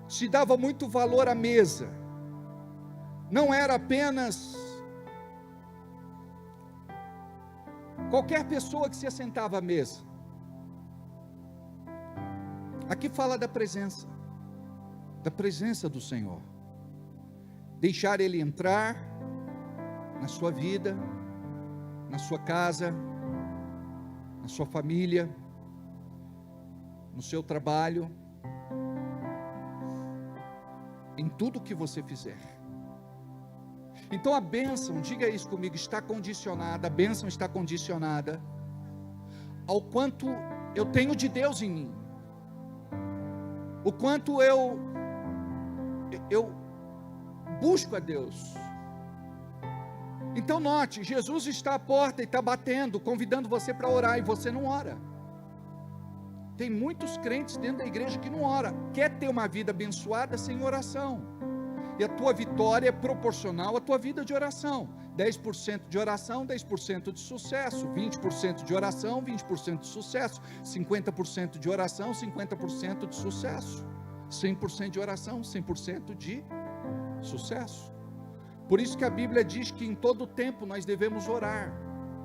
se dava muito valor à mesa. Não era apenas qualquer pessoa que se assentava à mesa. Aqui fala da presença do Senhor. Deixar Ele entrar na sua vida, na sua casa, na sua família, no seu trabalho, em tudo que você fizer. Então a bênção, diga isso comigo, está condicionada, a bênção está condicionada ao quanto eu tenho de Deus em mim, o quanto eu eu busco a Deus. Então note, Jesus está à porta e está batendo, convidando você para orar, e você não ora. Tem muitos crentes dentro da igreja que não ora. Quer ter uma vida abençoada sem oração, e a tua vitória é proporcional à tua vida de oração. 10% de oração, 10% de sucesso. 20% de oração, 20% de sucesso. 50% de oração, 50% de sucesso. 100% de oração, 100% de sucesso. Por isso que a Bíblia diz que em todo tempo nós devemos orar.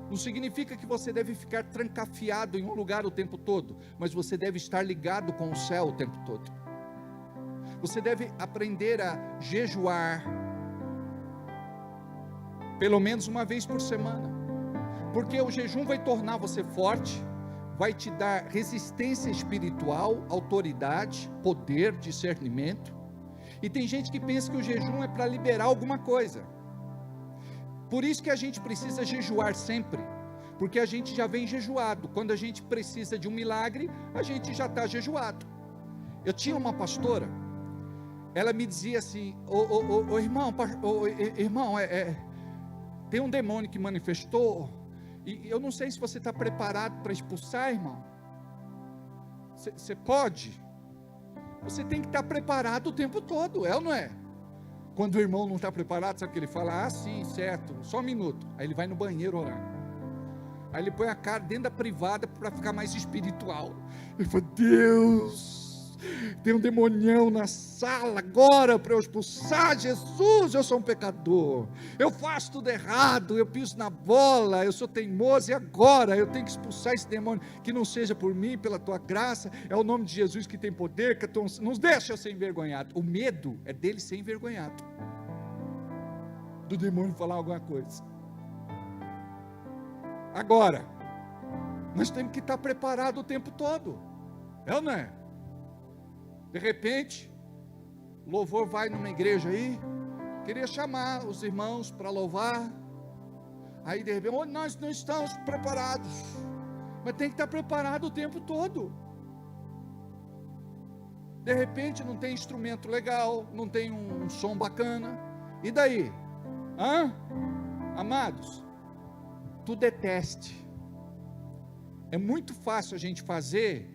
Não significa que você deve ficar trancafiado em um lugar o tempo todo, mas você deve estar ligado com o céu o tempo todo. Você deve aprender a jejuar, pelo menos uma vez por semana, porque o jejum vai tornar você forte, vai te dar resistência espiritual, autoridade, poder, discernimento. E tem gente que pensa que o jejum é para liberar alguma coisa. Por isso que a gente precisa jejuar sempre, porque a gente já vem jejuado. Quando a gente precisa de um milagre, a gente já está jejuado. Eu tinha uma pastora, ela me dizia assim: irmão, tem um demônio que manifestou, e eu não sei se você está preparado para expulsar, irmão. Você pode? Você tem que estar preparado o tempo todo, é ou não é? Quando o irmão não está preparado, sabe o que ele fala? Ah, sim, certo, só um minuto. Aí ele vai no banheiro orar. Aí ele põe a cara dentro da privada para ficar mais espiritual. Ele fala: Deus, tem um demonião na sala agora para eu expulsar. Jesus, eu sou um pecador, eu faço tudo errado, eu piso na bola, eu sou teimoso, e agora eu tenho que expulsar esse demônio. Que não seja por mim, pela tua graça, é o nome de Jesus que tem poder, que nos deixa ser envergonhado. O medo é dele ser envergonhado, do demônio falar alguma coisa. Agora, nós temos que estar preparados o tempo todo, é ou não é? De repente, louvor vai numa igreja aí, queria chamar os irmãos para louvar, aí de repente, nós não estamos preparados, mas tem que estar preparado o tempo todo. De repente não tem instrumento legal, não tem um som bacana, e daí? Amados, tudo é teste. É muito fácil a gente fazer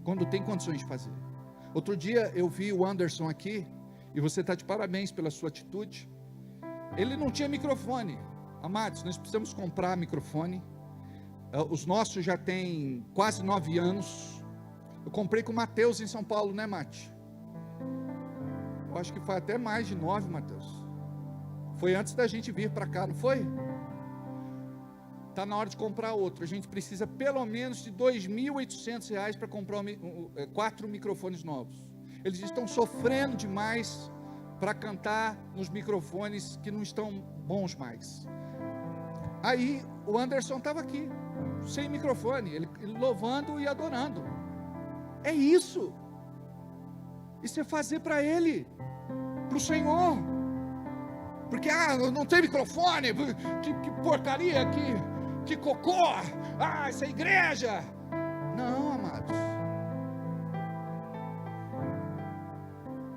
quando tem condições de fazer. Outro dia eu vi o Anderson aqui, e você está de parabéns pela sua atitude. Ele não tinha microfone. Amados, nós precisamos comprar microfone. Os nossos já têm quase 9 anos. Eu comprei com o Mateus em São Paulo, né, Mate? Eu acho que foi até mais de 9, Mateus. Foi antes da gente vir para cá, não foi? Está na hora de comprar outro. A gente precisa pelo menos de R$2.800 para comprar 4 microfones novos. Eles estão sofrendo demais para cantar nos microfones que não estão bons mais. Aí o Anderson estava aqui, sem microfone, ele louvando e adorando. É isso. Isso é fazer para Ele, para o Senhor. Porque não tem microfone, que porcaria, que cocô, essa igreja. Não, amados,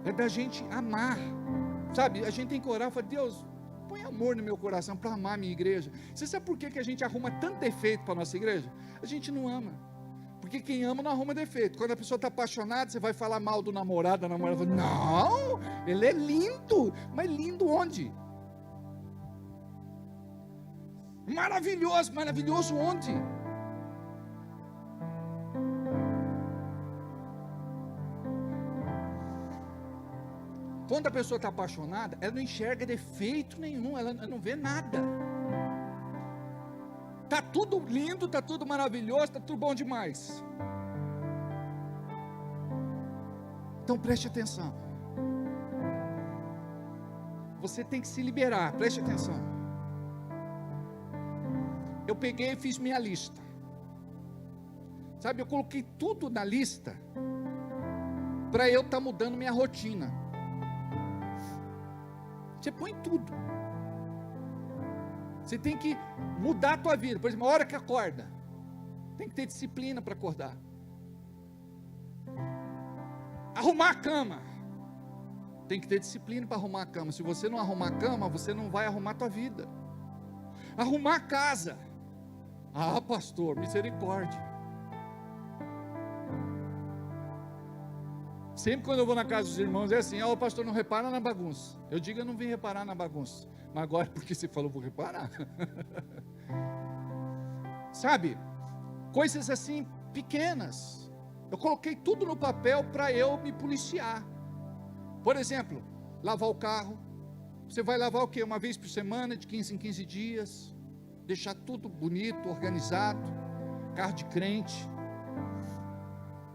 é da gente amar, sabe? A gente tem que orar e falar: Deus, põe amor no meu coração para amar a minha igreja. Você sabe por que a gente arruma tanto defeito para a nossa igreja? A gente não ama, porque quem ama não arruma defeito. Quando a pessoa está apaixonada, você vai falar mal do namorado, a namorada fala: não, ele é lindo. Mas lindo onde? Maravilhoso, maravilhoso onde? Quando a pessoa está apaixonada, ela não enxerga defeito nenhum, ela não vê nada. Está tudo lindo, está tudo maravilhoso, está tudo bom demais. Então preste atenção. Você tem que se liberar, preste atenção. Eu peguei e fiz minha lista. Sabe, eu coloquei tudo na lista para eu estar mudando minha rotina. Você põe tudo. Você tem que mudar a tua vida. Por exemplo, a hora que acorda, tem que ter disciplina para acordar. Arrumar a cama. tem que ter disciplina para arrumar a cama. Se você não arrumar a cama, você não vai arrumar a tua vida. Arrumar a casa. Ah, pastor, misericórdia. Sempre quando eu vou na casa dos irmãos é assim: o pastor não repara na bagunça. Eu digo, eu não vim reparar na bagunça, mas agora porque você falou, vou reparar. Sabe, coisas assim pequenas. Eu coloquei tudo no papel para eu me policiar. Por exemplo, lavar o carro. Você vai lavar o quê? Uma vez por semana, de 15 em 15 dias. Deixar tudo bonito, organizado. Carro de crente.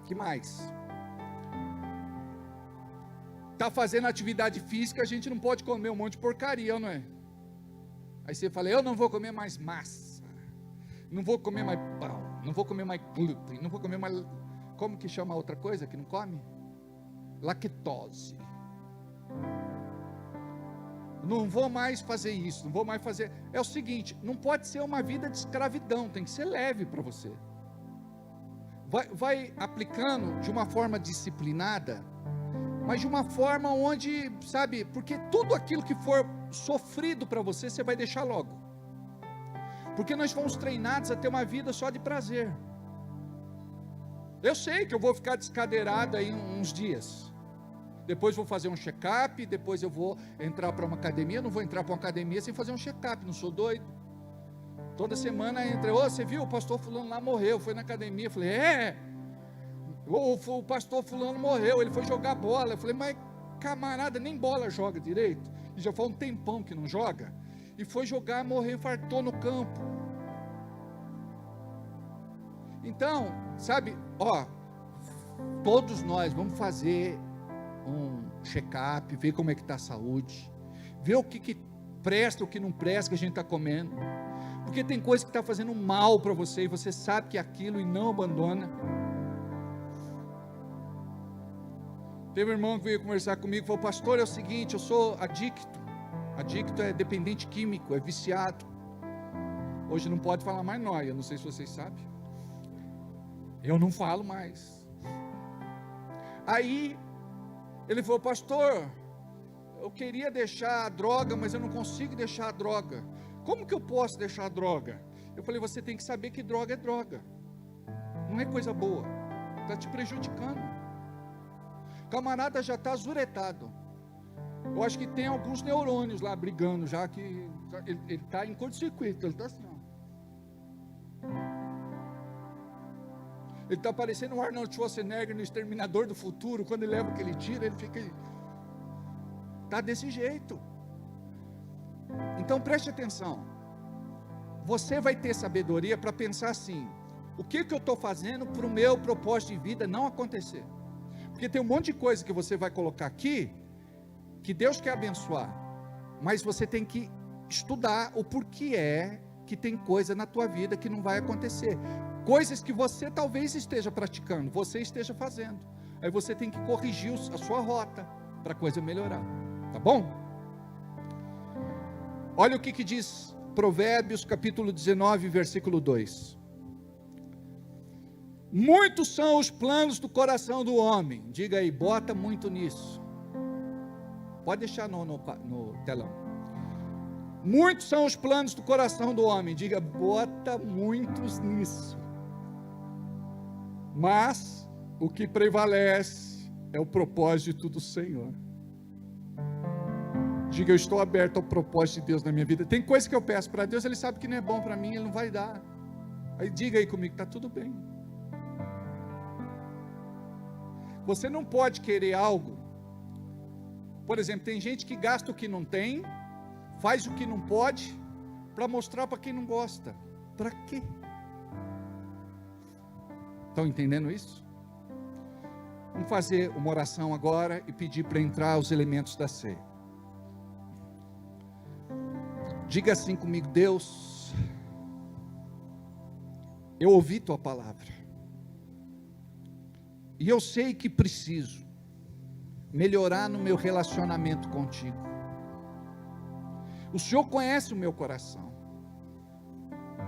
Que mais? Está fazendo atividade física, a gente não pode comer um monte de porcaria, não é? Aí você fala, eu não vou comer mais massa. Não vou comer mais pão. Não vou comer mais glúten. Não vou comer mais... Como que chama a outra coisa que não come? Lactose. Não vou mais fazer isso, não vou mais fazer. É o seguinte, não pode ser uma vida de escravidão, tem que ser leve para você. Vai aplicando de uma forma disciplinada, mas de uma forma onde, sabe, porque tudo aquilo que for sofrido para você, você vai deixar logo. Porque nós fomos treinados a ter uma vida só de prazer. Eu sei que eu vou ficar descadeirado aí uns dias. Depois vou fazer um check-up, depois eu vou entrar para uma academia. Eu não vou entrar para uma academia sem fazer um check-up, não sou doido. Toda semana entra, você viu, o pastor fulano lá morreu, foi na academia. Eu falei, o pastor fulano morreu, ele foi jogar bola. Eu falei, mas camarada, nem bola joga direito. E já foi um tempão que não joga. E foi jogar, morreu, infartou no campo. Então, sabe, todos nós vamos fazer um check-up, ver como é que está a saúde, ver o que presta, o que não presta que a gente está comendo, porque tem coisa que está fazendo mal para você, e você sabe que é aquilo e não abandona. Teve um irmão que veio conversar comigo, falou, pastor, é o seguinte, eu sou adicto é dependente químico, é viciado, hoje não pode falar mais nóia, não sei se vocês sabem, eu não falo mais. Aí ele falou, pastor, eu queria deixar a droga, mas eu não consigo deixar a droga. Como que eu posso deixar a droga? Eu falei, você tem que saber que droga é droga. Não é coisa boa. Está te prejudicando. O camarada já está azuretado. Eu acho que tem alguns neurônios lá brigando, já que ele está em curto-circuito. Ele está assim, ó. Ele está parecendo um Arnold Schwarzenegger no Exterminador do Futuro. Quando ele leva aquele tiro, ele fica... Está desse jeito. Então preste atenção. Você vai ter sabedoria para pensar assim, o que eu estou fazendo para o meu propósito de vida não acontecer? Porque tem um monte de coisa que você vai colocar aqui, que Deus quer abençoar, mas você tem que estudar o porquê é que tem coisa na tua vida que não vai acontecer. Coisas que você talvez esteja praticando, você esteja fazendo. Aí você tem que corrigir a sua rota para a coisa melhorar. Tá bom? Olha o que diz Provérbios capítulo 19, versículo 2. Muitos são os planos do coração do homem. Diga aí, bota muito nisso. Pode deixar no telão. Muitos são os planos do coração do homem. Diga, bota muitos nisso. Mas o que prevalece é o propósito do Senhor. Diga, eu estou aberto ao propósito de Deus na minha vida. Tem coisa que eu peço para Deus, Ele sabe que não é bom para mim, Ele não vai dar. Aí diga aí comigo, está tudo bem. Você não pode querer algo. Por exemplo, tem gente que gasta o que não tem, faz o que não pode, para mostrar para quem não gosta. Para quê? Estão entendendo isso? Vamos fazer uma oração agora e pedir para entrar os elementos da ceia. Diga assim comigo, Deus, eu ouvi tua palavra, e eu sei que preciso melhorar no meu relacionamento contigo. O Senhor conhece o meu coração.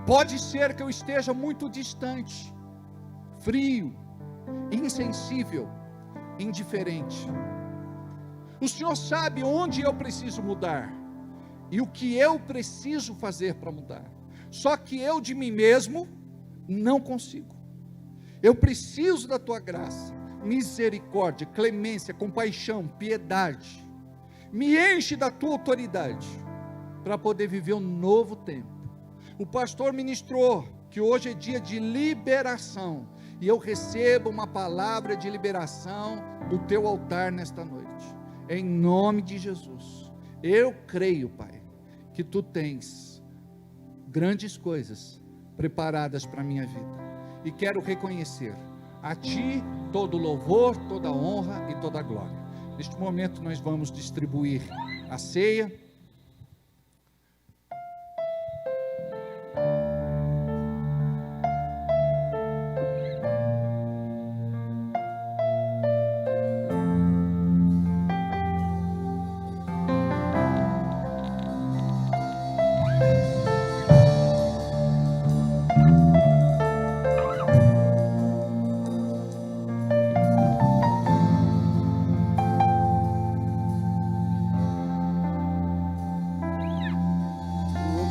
Pode ser que eu esteja muito distante, frio, insensível, indiferente. O Senhor sabe onde eu preciso mudar e o que eu preciso fazer para mudar. Só que eu de mim mesmo não consigo. Eu preciso da tua graça, misericórdia, clemência, compaixão, piedade. Me enche da tua autoridade para poder viver um novo tempo. O pastor ministrou que hoje é dia de liberação, e eu recebo uma palavra de liberação do teu altar nesta noite, em nome de Jesus. Eu creio, Pai, que tu tens grandes coisas preparadas para a minha vida, e quero reconhecer a ti todo louvor, toda honra e toda glória. Neste momento nós vamos distribuir a ceia.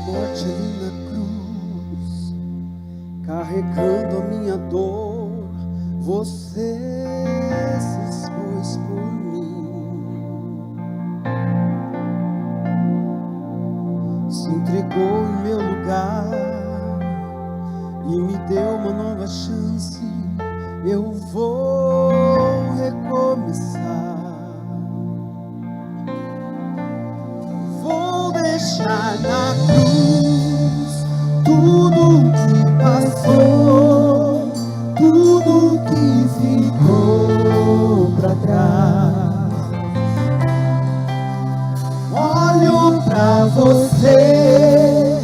Morte ali na cruz, carregando a minha dor, você se expôs por mim, se entregou em meu lugar e me deu uma nova chance. Eu vou recomeçar, vou deixar na cruz tudo que passou, tudo que ficou pra trás. Olho pra você,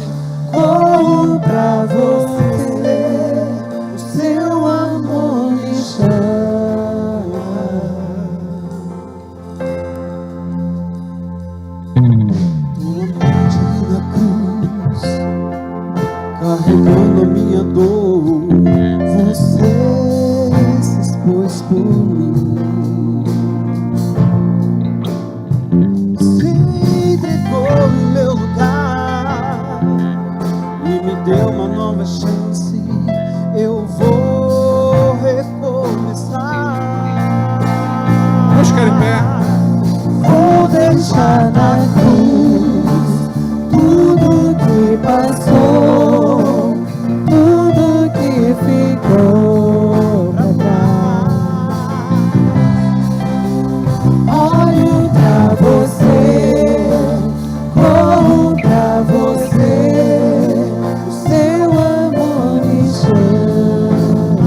corro pra você, o seu amor me chama. Carregando a minha dor, você se expôs por mim, se entregou em meu lugar e me deu uma nova chance. Eu vou recomeçar. Vamos ficar em pé. Vou deixar na cruz tudo que passou, tudo que ficou pra trás. Olho pra você, corro pra você, o seu amor me chama.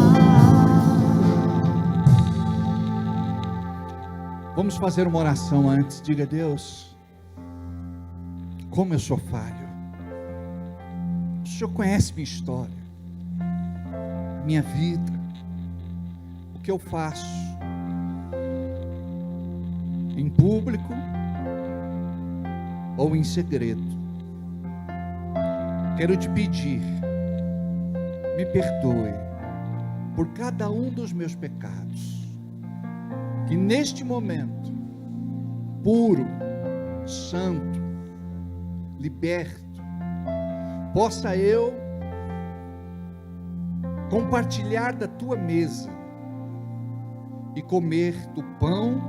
Vamos fazer uma oração antes. Diga: Deus, como eu sou falho. O Senhor conhece minha história, minha vida, o que eu faço em público ou em segredo. Quero te pedir, me perdoe por cada um dos meus pecados, que neste momento puro, santo, liberto, possa eu compartilhar da tua mesa e comer do pão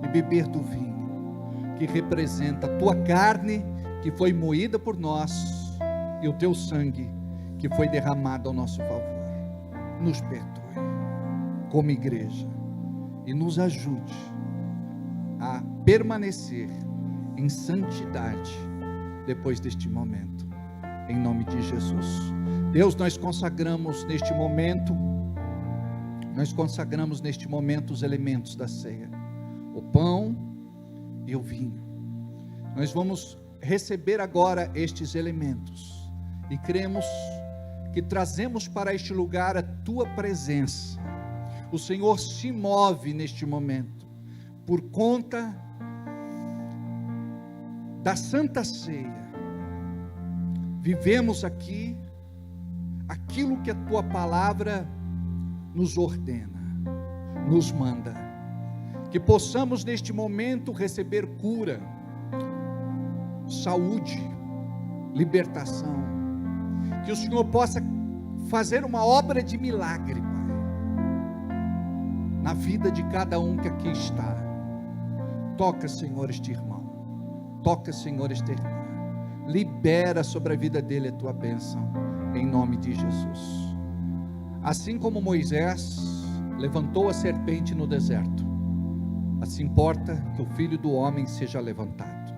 e beber do vinho, que representa a tua carne que foi moída por nós e o teu sangue que foi derramado ao nosso favor. Nos perdoe como igreja e nos ajude a permanecer em santidade depois deste momento, em nome de Jesus. Deus, nós consagramos neste momento os elementos da ceia, o pão e o vinho. Nós vamos receber agora estes elementos e cremos que trazemos para este lugar a tua presença. O Senhor se move neste momento por conta da Santa Ceia. Vivemos aqui aquilo que a tua palavra nos ordena, nos manda. que possamos neste momento receber cura, saúde, libertação, que o Senhor possa fazer uma obra de milagre, Pai, na vida de cada um que aqui está. Toca, Senhor, este irmão, toca, Senhor, esta irmã, libera sobre a vida dele a tua bênção, em nome de Jesus. Assim como Moisés levantou a serpente no deserto, assim importa que o Filho do Homem seja levantado,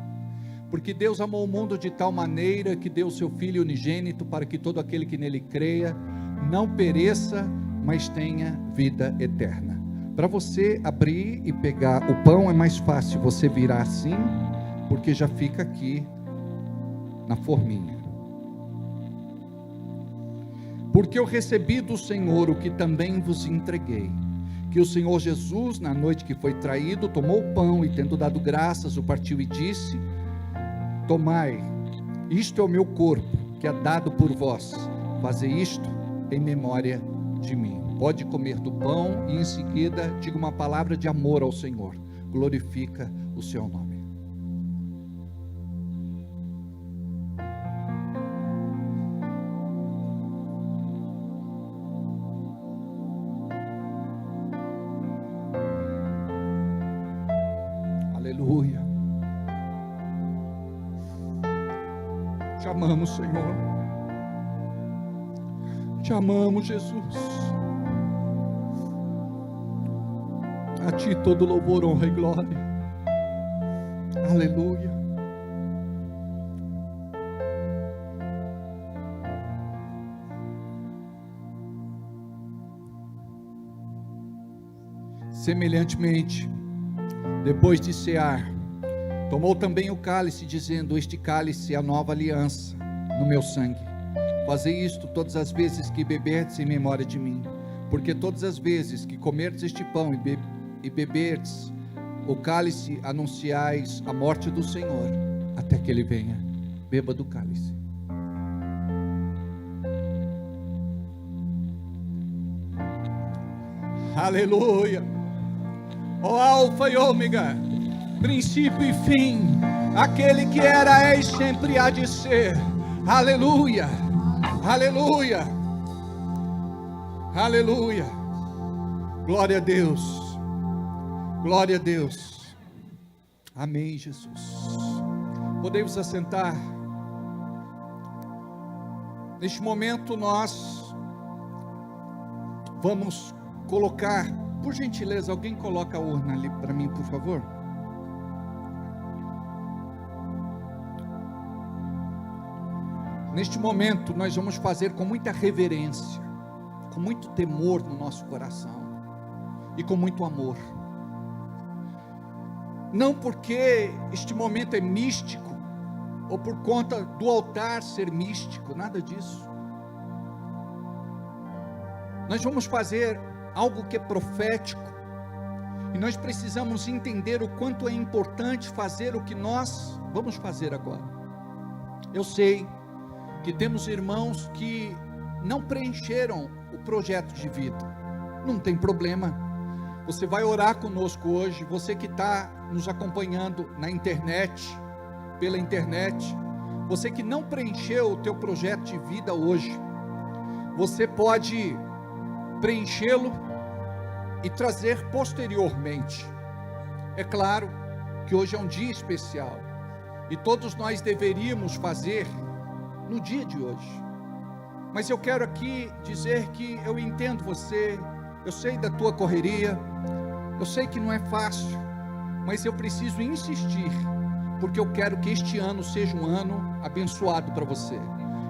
porque Deus amou o mundo de tal maneira que deu o seu Filho unigênito, para que todo aquele que nele creia não pereça, mas tenha vida eterna. Para você abrir e pegar o pão é mais fácil, você virar assim, porque já fica aqui na forminha. Porque eu recebi do Senhor o que também vos entreguei, que o Senhor Jesus, na noite que foi traído, tomou o pão e, tendo dado graças, o partiu e disse: tomai, isto é o meu corpo, que é dado por vós, fazei isto em memória de mim. Pode comer do pão e em seguida diga uma palavra de amor ao Senhor, glorifica o seu nome. Aleluia. Te amamos, Senhor. Te amamos, Jesus. A Ti todo louvor, honra e glória. Aleluia. Semelhantemente, depois de cear, tomou também o cálice, dizendo: este cálice é a nova aliança no meu sangue. Fazei isto todas as vezes que beberdes em memória de mim. Porque todas as vezes que comerdes este pão e beberdes o cálice, anunciais a morte do Senhor, até que Ele venha. Beba do cálice. Aleluia. Ó Alfa e Ômega, princípio e fim, aquele que era, é e sempre há de ser. Aleluia, aleluia, aleluia. Glória a Deus, glória a Deus. Amém, Jesus. Podemos assentar. Neste momento nós vamos colocar, por gentileza, alguém coloca a urna ali para mim, por favor. Neste momento nós vamos fazer com muita reverência, com muito temor no nosso coração e com muito amor. Não porque este momento é místico, ou por conta do altar ser místico, nada disso. Nós vamos fazer algo que é profético, e nós precisamos entender o quanto é importante fazer o que nós vamos fazer agora. Eu sei que temos irmãos que não preencheram o projeto de vida. Não tem problema, você vai orar conosco hoje. Você que está nos acompanhando na internet, pela internet, você que não preencheu o teu projeto de vida hoje, você pode preenchê-lo e trazer posteriormente. É claro que hoje é um dia especial, e todos nós deveríamos fazer no dia de hoje, mas eu quero aqui dizer que eu entendo você, eu sei da tua correria, eu sei que não é fácil, mas eu preciso insistir, porque eu quero que este ano seja um ano abençoado para você.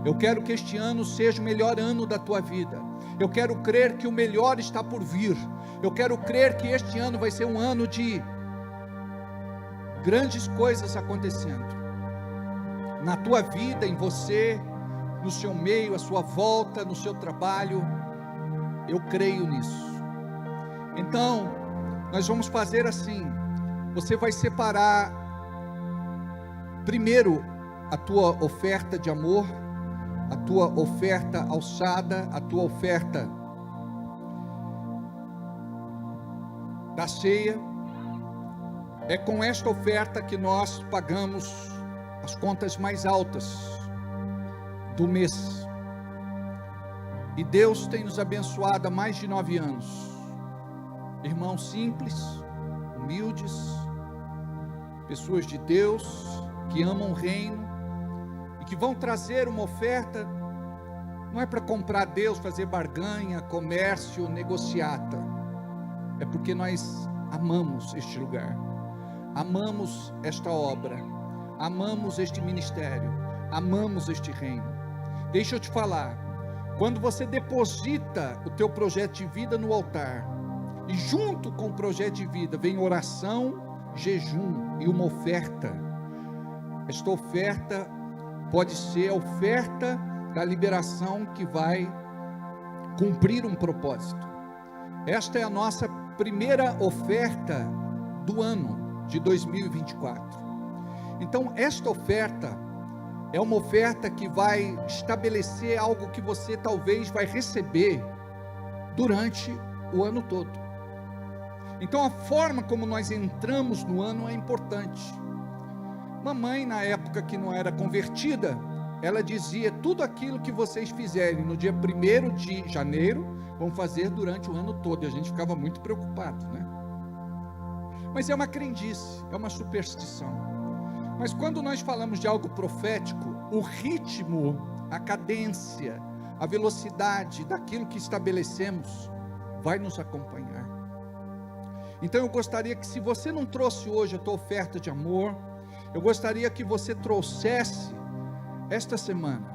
Eu quero que este ano seja o melhor ano da tua vida. Eu quero crer que o melhor está por vir. Eu quero crer que este ano vai ser um ano de grandes coisas acontecendo na tua vida, em você, no seu meio, à sua volta, no seu trabalho. Eu creio nisso. Então, nós vamos fazer assim. Você vai separar primeiro a tua oferta de amor, a tua oferta alçada, a tua oferta da ceia, É com esta oferta que nós pagamos as contas mais altas do mês. E Deus tem nos abençoado há mais de 9 anos. Irmãos simples, humildes, pessoas de Deus, que amam o reino, e que vão trazer uma oferta, não é para comprar Deus, fazer barganha, comércio, negociata, é porque nós amamos este lugar, amamos esta obra, amamos este ministério, amamos este reino. Deixa eu te falar, quando você deposita o teu projeto de vida no altar, e junto com o projeto de vida vem oração, jejum e uma oferta, esta oferta pode ser a oferta da liberação que vai cumprir um propósito. Esta é a nossa primeira oferta do ano de 2024. Então esta oferta é uma oferta que vai estabelecer algo que você talvez vai receber durante o ano todo. Então a forma como nós entramos no ano é importante. Mamãe, na época que não era convertida, ela dizia: tudo aquilo que vocês fizerem no dia 1º de janeiro, vão fazer durante o ano todo. E a gente ficava muito preocupado, né? Mas é uma crendice, é uma superstição. Mas quando nós falamos de algo profético, o ritmo, a cadência, a velocidade daquilo que estabelecemos vai nos acompanhar. Então eu gostaria que, se você não trouxe hoje a tua oferta de amor, eu gostaria que você trouxesse esta semana.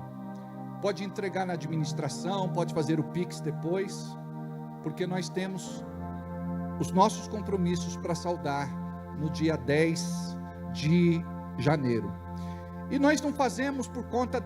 Pode entregar na administração, pode fazer o Pix depois, porque nós temos os nossos compromissos para saldar no dia 10 de janeiro. E nós não fazemos por conta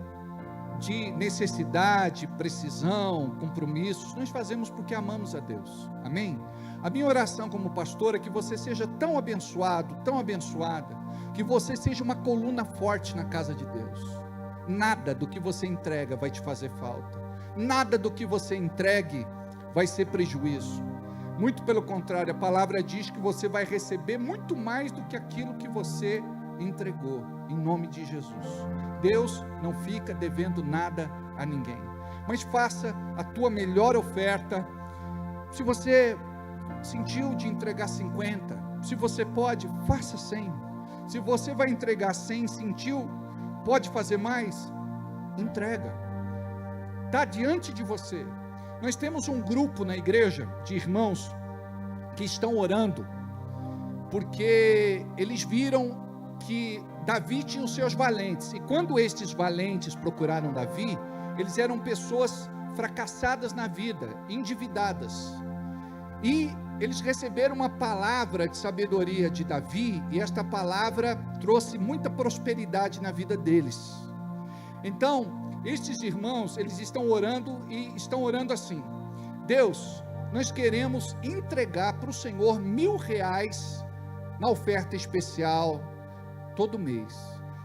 de necessidade, precisão, compromissos, nós fazemos porque amamos a Deus, amém? A minha oração como pastor é que você seja tão abençoado, tão abençoada, que você seja uma coluna forte na casa de Deus. Nada do que você entrega vai te fazer falta, nada do que você entregue vai ser prejuízo, muito pelo contrário, a palavra diz que você vai receber muito mais do que aquilo que você entregou, em nome de Jesus. Deus não fica devendo nada a ninguém, mas faça a tua melhor oferta. Se você sentiu de entregar 50, se você pode, faça 100. Se você vai entregar 100, sentiu, pode fazer mais, entrega, está diante de você. Nós temos um grupo na igreja de irmãos que estão orando, porque eles viram que Davi tinha os seus valentes, e quando estes valentes procuraram Davi, eles eram pessoas fracassadas na vida, endividadas, e eles receberam uma palavra de sabedoria de Davi, e esta palavra trouxe muita prosperidade na vida deles. Então, estes irmãos, eles estão orando, e estão orando assim: Deus, nós queremos entregar para o Senhor R$1.000 na oferta especial, todo mês.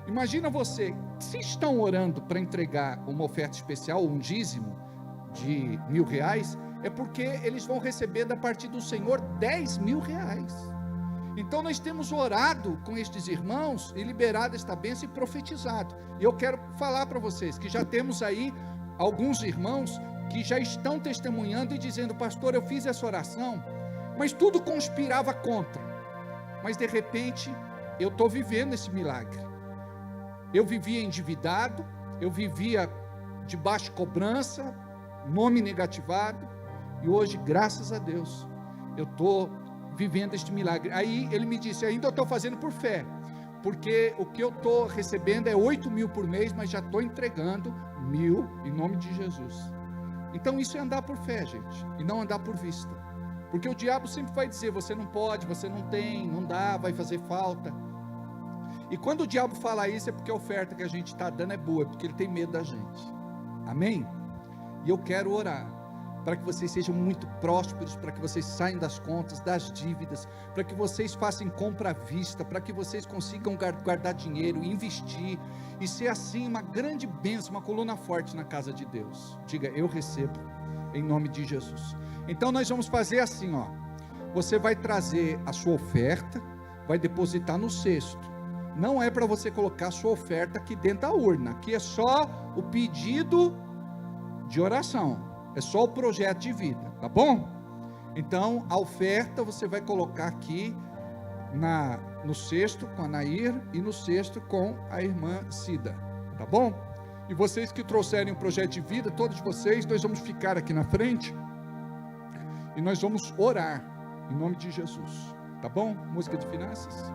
Imagina você, se estão orando para entregar uma oferta especial, um dízimo de R$1.000, é porque eles vão receber da parte do Senhor R$10.000. Então nós temos orado com estes irmãos e liberado esta bênção e profetizado. E eu quero falar para vocês que já temos aí alguns irmãos que já estão testemunhando e dizendo: pastor, eu fiz essa oração, mas tudo conspirava contra, mas de repente eu estou vivendo esse milagre. Eu vivia endividado, eu vivia de baixa cobrança, nome negativado, e hoje, graças a Deus, eu estou vivendo este milagre. Aí ele me disse: ainda eu estou fazendo por fé, porque o que eu estou recebendo é 8.000 por mês, mas já estou entregando 1.000 em nome de Jesus. Então isso é andar por fé, gente, e não andar por vista, porque o diabo sempre vai dizer: você não pode, você não tem, não dá, vai fazer falta. E quando o diabo fala isso, é porque a oferta que a gente está dando é boa, é porque ele tem medo da gente, amém? E eu quero orar para que vocês sejam muito prósperos, para que vocês saiam das contas, das dívidas, para que vocês façam compra à vista, para que vocês consigam guardar dinheiro, investir, e ser assim uma grande bênção, uma coluna forte na casa de Deus. Diga: eu recebo, em nome de Jesus. Então nós vamos fazer assim, ó. Você vai trazer a sua oferta, vai depositar no cesto. Não é para você colocar a sua oferta aqui dentro da urna. Aqui é só o pedido de oração. É só o projeto de vida, tá bom? Então, a oferta você vai colocar aqui no cesto com a Nair e no cesto com a irmã Cida, tá bom? E vocês que trouxerem o projeto de vida, todos vocês, nós vamos ficar aqui na frente e nós vamos orar em nome de Jesus, tá bom? Música de finanças.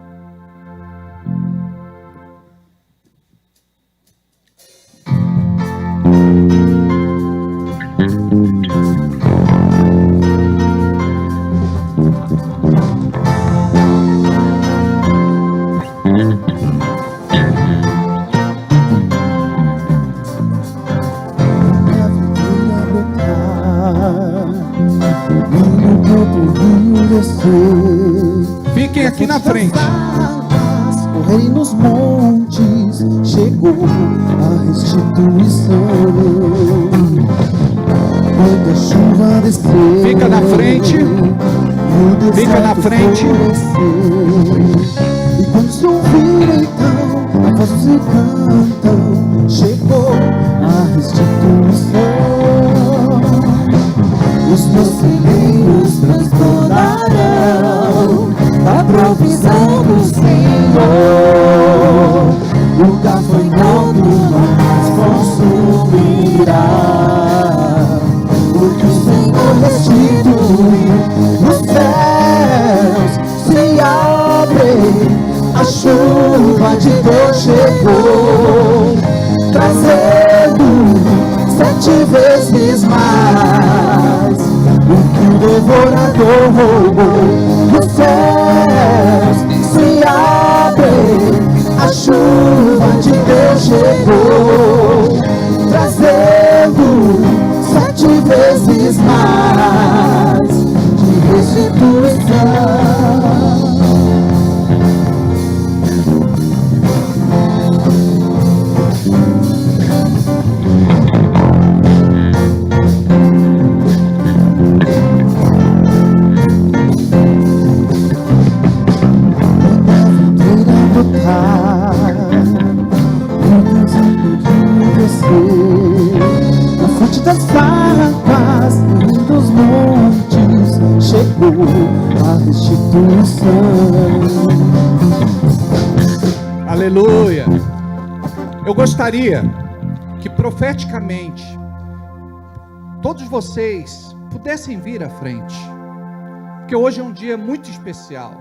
Fiquem aqui na frente. Correi nos montes, chegou a restituição. Quando a chuva desceu, Fica na frente. Fica na frente. E quando se ouvir então a voz se cantam, chegou a restituição. Os meus celeiros transbordarão da provisão do Senhor. O gafanhoto mais consumirá, porque o Senhor restituiu. Os céus se abrem, a chuva de Deus chegou, trazendo 7 vezes mais o que o devorador roubou. Os céus se abrem, a chuva de Deus chegou, trazendo 7 vezes mais de restituição. Na fonte das águas e dos montes chegou a restituição. Aleluia. Eu gostaria que profeticamente todos vocês pudessem vir à frente, porque hoje é um dia muito especial.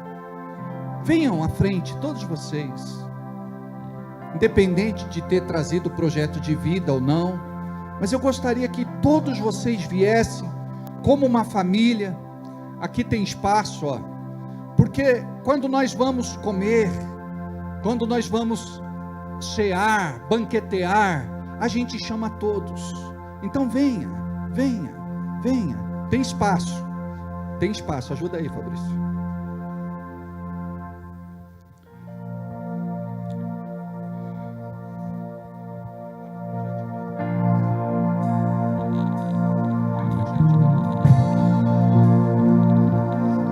Venham à frente, todos vocês, independente de ter trazido o projeto de vida ou não, mas eu gostaria que todos vocês viessem como uma família. Aqui tem espaço, ó, porque quando nós vamos comer, quando nós vamos cear, banquetear, a gente chama todos. Então venha, venha, venha, tem espaço, ajuda aí, Fabrício.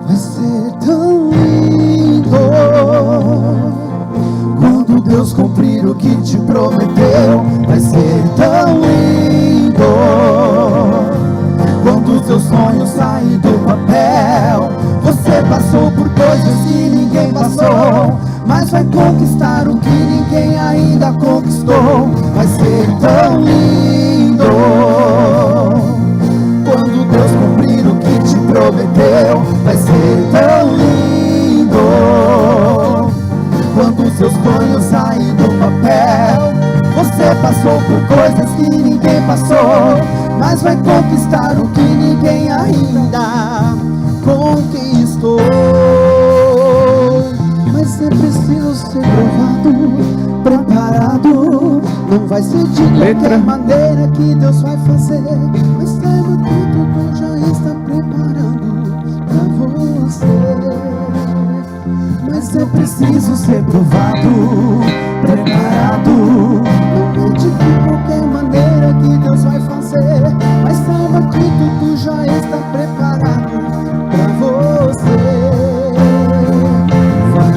Vai ser tão lindo quando Deus cumprir o que te prometeu. Vai ser tão lindo quando os seus sonhos saem do papel. Você passou por coisas que ninguém passou, mas vai conquistar o que ninguém ainda conquistou. Vai ser tão lindo quando Deus cumprir o que te prometeu. Vai ser tão lindo quando os seus sonhos saem do papel. Você passou por coisas que ninguém passou, mas vai conquistar o que ninguém ainda conquistou. Mas é preciso ser provado, preparado. Não vai ser de qualquer maneira que Deus vai fazer, mas saiba que tudo já está preparando pra você. Mas é preciso ser provado, preparado. Não é de qualquer maneira que Deus vai fazer, mas saiba que tudo já está preparado pra você. Vai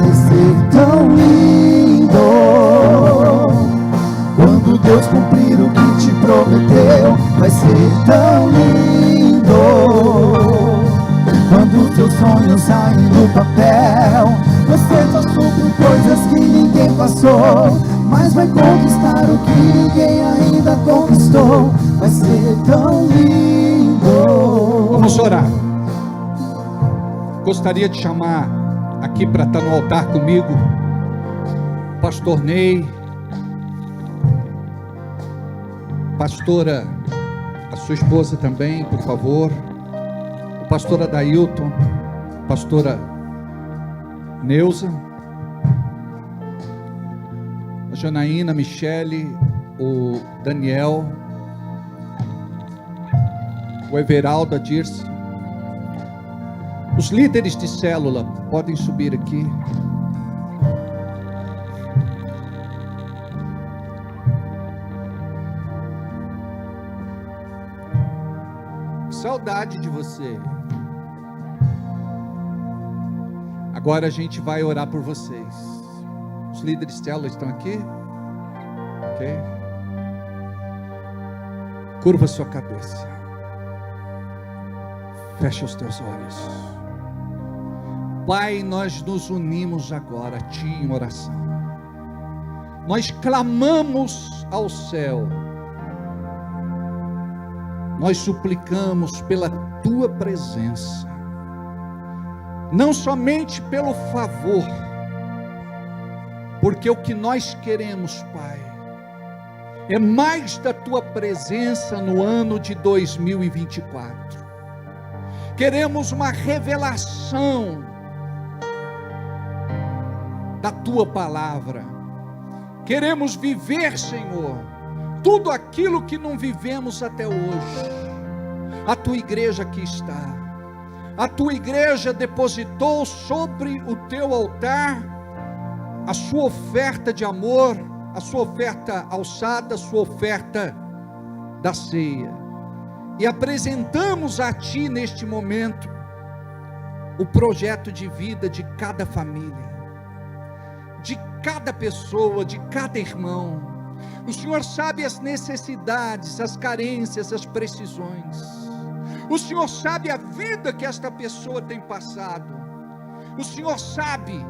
conquistou, mas vai conquistar o que ninguém ainda conquistou. Vai ser tão lindo. Vamos orar. Gostaria de chamar aqui para estar no altar comigo Pastor Ney, pastora, a sua esposa também, por favor, o pastor Adailton, pastora Neuza, a Janaína, Michele, o Daniel, o Everaldo, a Dirce. Os líderes de célula podem subir aqui. Saudade de você. Agora a gente vai orar por vocês. Os líderes de célula estão aqui? Ok? Curva sua cabeça. Fecha os teus olhos. Pai, nós nos unimos agora a Ti em oração. Nós clamamos ao céu. Nós suplicamos pela Tua presença. Não somente pelo favor, porque o que nós queremos, Pai, é mais da Tua presença no ano de 2024. Queremos uma revelação da Tua palavra. Queremos viver, Senhor, tudo aquilo que não vivemos até hoje. A Tua igreja aqui está. A Tua igreja depositou sobre o Teu altar a sua oferta de amor, a sua oferta alçada, a sua oferta da ceia. E apresentamos a Ti neste momento o projeto de vida de cada família, de cada pessoa, de cada irmão. O Senhor sabe as necessidades, as carências, as precisões. O Senhor sabe a vida que esta pessoa tem passado. O Senhor sabe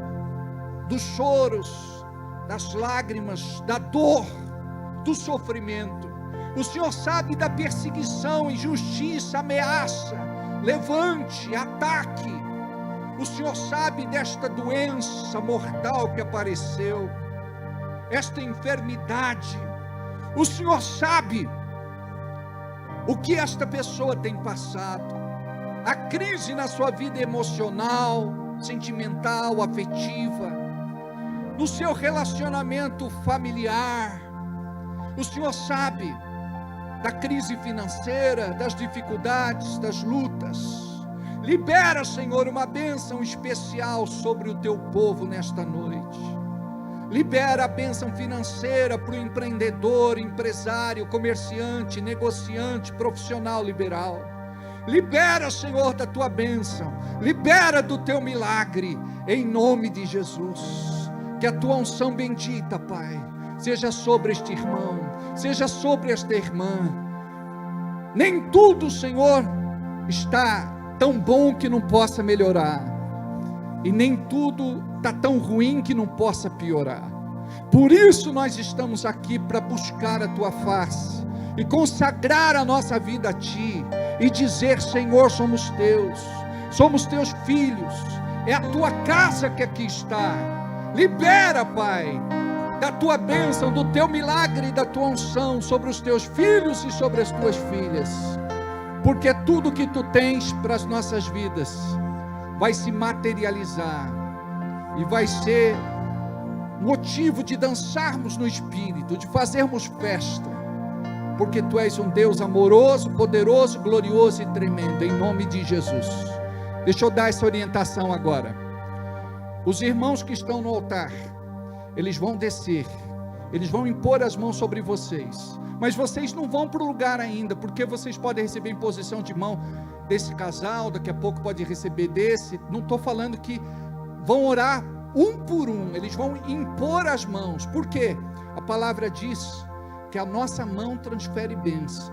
dos choros, das lágrimas, da dor, do sofrimento. O Senhor sabe da perseguição, injustiça, ameaça, levante, ataque. O Senhor sabe desta doença mortal que apareceu, esta enfermidade. O Senhor sabe o que esta pessoa tem passado, a crise na sua vida emocional, sentimental, afetiva, no seu relacionamento familiar. O Senhor sabe da crise financeira, das dificuldades, das lutas. Libera, Senhor, uma bênção especial sobre o Teu povo nesta noite. Libera a bênção financeira para o empreendedor, empresário, comerciante, negociante, profissional liberal. Libera, Senhor, da Tua bênção. Libera do Teu milagre, em nome de Jesus. Que a Tua unção bendita, Pai, seja sobre este irmão, seja sobre esta irmã. Nem tudo, Senhor, está tão bom que não possa melhorar, e nem tudo está tão ruim que não possa piorar. Por isso nós estamos aqui para buscar a Tua face e consagrar a nossa vida a Ti e dizer: Senhor, somos Teus filhos, é a Tua casa que aqui está. Libera, Pai, da Tua bênção, do Teu milagre e da Tua unção sobre os Teus filhos e sobre as Tuas filhas, porque tudo que Tu tens para as nossas vidas vai se materializar e vai ser motivo de dançarmos no Espírito, de fazermos festa, porque Tu és um Deus amoroso, poderoso, glorioso e tremendo, em nome de Jesus. Deixa eu dar essa orientação agora. Os irmãos que estão no altar, eles vão descer, eles vão impor as mãos sobre vocês, mas vocês não vão para o lugar ainda, porque vocês podem receber imposição de mão desse casal, daqui a pouco pode receber desse. Não estou falando que vão orar um por um, eles vão impor as mãos, porque a palavra diz que a nossa mão transfere bênção.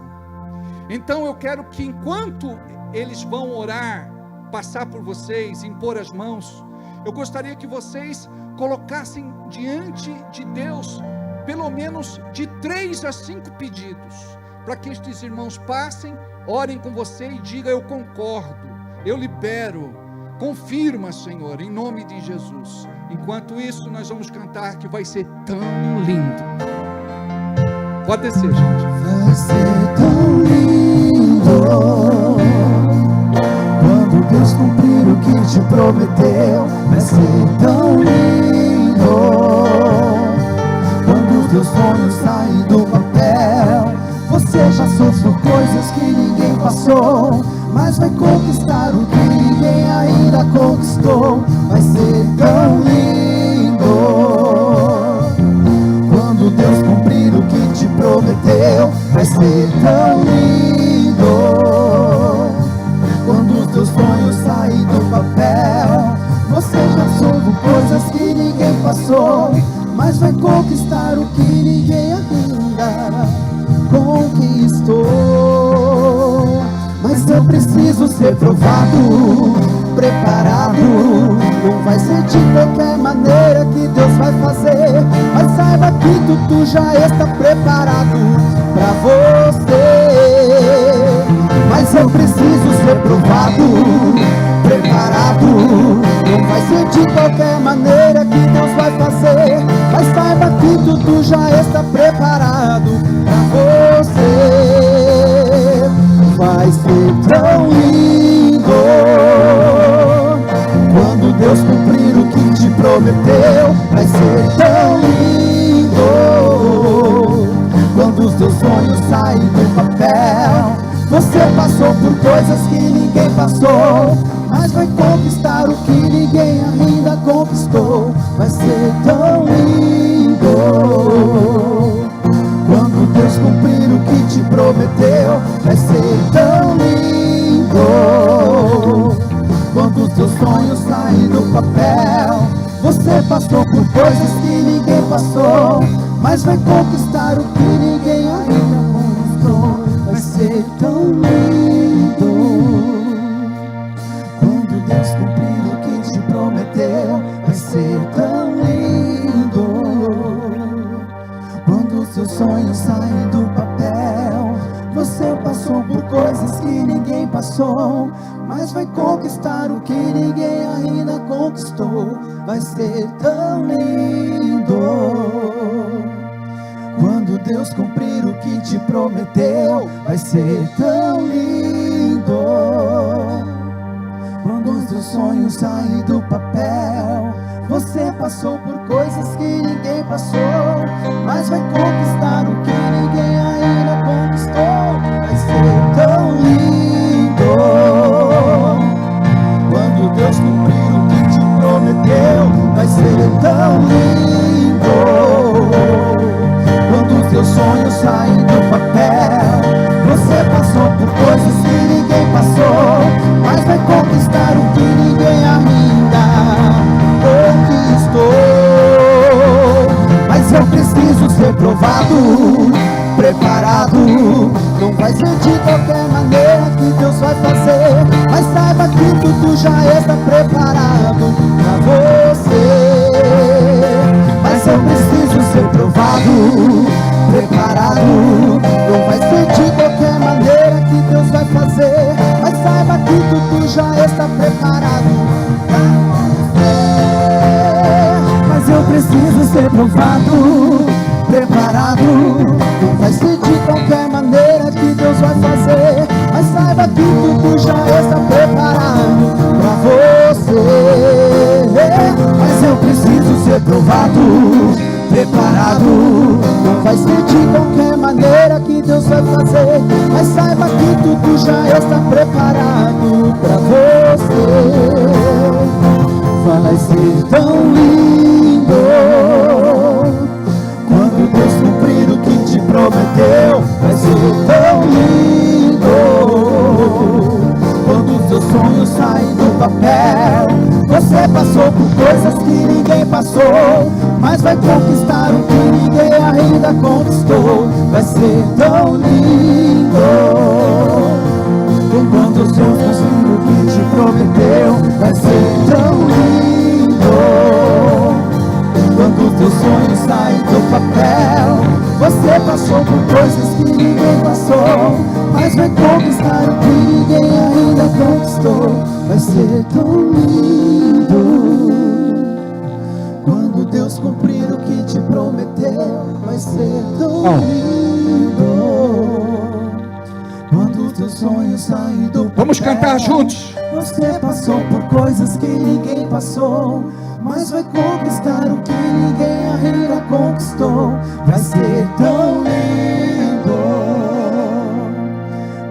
Então eu quero que enquanto eles vão orar, passar por vocês, impor as mãos, Eu gostaria que vocês colocassem diante de Deus pelo menos de 3 a 5 pedidos, para que estes irmãos passem, orem com você e digam: eu concordo, eu libero, confirma, Senhor, em nome de Jesus. Enquanto isso, nós vamos cantar, que vai ser tão lindo. Pode descer, gente. Vai ser tão lindo quando Deus cumprir o que te prometeu. Vai ser tão lindo quando os teus sonhos saem do papel. Você já sofreu coisas que ninguém passou, mas vai conquistar o que ninguém ainda conquistou. Vai ser tão lindo quando Deus cumprir o que te prometeu. Vai ser tão lindo quando os teus sonhos saem do papel. Você já sofreu coisas que ninguém passou, mas vai conquistar o que ninguém ainda conquistou. Mas eu preciso ser provado, preparado. Não vai ser de qualquer maneira que Deus vai fazer, mas saiba que tudo já está preparado pra você. Mas eu preciso ser provado, preparado. Não vai ser de qualquer maneira que Deus vai fazer, mas saiba que tudo já está preparado pra você. Vai ser tão lindo quando Deus cumprir o que te prometeu. Vai ser tão lindo quando os teus sonhos saem do papel. Você passou por coisas que ninguém passou, mas vai conquistar o que ninguém ainda conquistou. Vai ser tão lindo quando Deus cumprir o que te prometeu. Vai ser tão lindo quando os teus sonhos saem do papel. Você passou por coisas que ninguém passou, mas vai conquistar o que ninguém ainda conquistou. Vai ser tão lindo quando Deus cumprir o que te prometeu. Vai ser tão lindo quando os seus sonhos saem do papel. Você passou por coisas que ninguém passou, mas vai conquistar o que ninguém ainda conquistou. Vai ser tão lindo quando Deus cumprir o que te prometeu. Vai ser tão lindo quando os teus sonhos saem do papel. Você passou por coisas que ninguém passou, mas vai conquistar o que ninguém ainda conquistou. Vai ser tão lindo quando Deus cumprir o que te prometeu. Vai ser tão lindo quando os teus sonhos saem do papel. Você passou por coisas que ninguém passou, mas vai conquistar o que ninguém ainda conquistou. Mas eu preciso ser provado, preparado. Não vai ser de qualquer maneira que Deus vai fazer, mas saiba que tudo já está preparado pra você. Mas eu preciso ser provado, preparado. Não vai ser de qualquer maneira que Deus vai fazer, mas saiba que tudo já está preparado pra você. Mas eu preciso ser provado, preparado. Não vai ser de qualquer maneira que Deus vai fazer, mas saiba que tudo já está preparado pra você. Mas eu preciso ser provado, preparado. Não vai ser de qualquer maneira que Deus vai fazer, mas saiba que tudo já está preparado pra você. Vai ser tão lindo quando Deus cumprir o que te prometeu. Vai ser tão lindo quando os teus sonhos saem do papel. Você passou por coisas que ninguém passou, mas vai conquistar o que ninguém ainda conquistou. Vai ser tão lindo quando os teus sonhos cumprir o que te prometeu. Vai ser tão lindo Quando Deus cumprir o que te prometeu, vai ser tão lindo. Quando os teus sonhos saem do papel, Vamos cantar juntos. Você passou por coisas que ninguém passou, mas vai conquistar o que ninguém ainda conquistou. Vai ser tão lindo.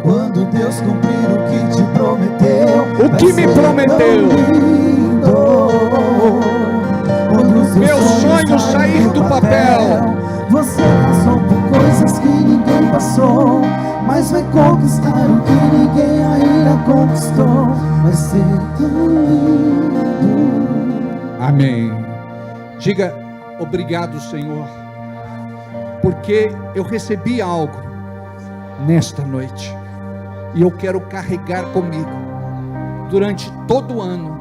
Quando Deus cumprir o que te prometeu, O que me prometeu? Meu sonho sair do papel. Você passou por coisas que ninguém passou, mas vai conquistar o que ninguém ainda conquistou. Vai ser tão lindo. Amém. Diga obrigado, Senhor, porque eu recebi algo nesta noite e eu quero carregar comigo durante todo o ano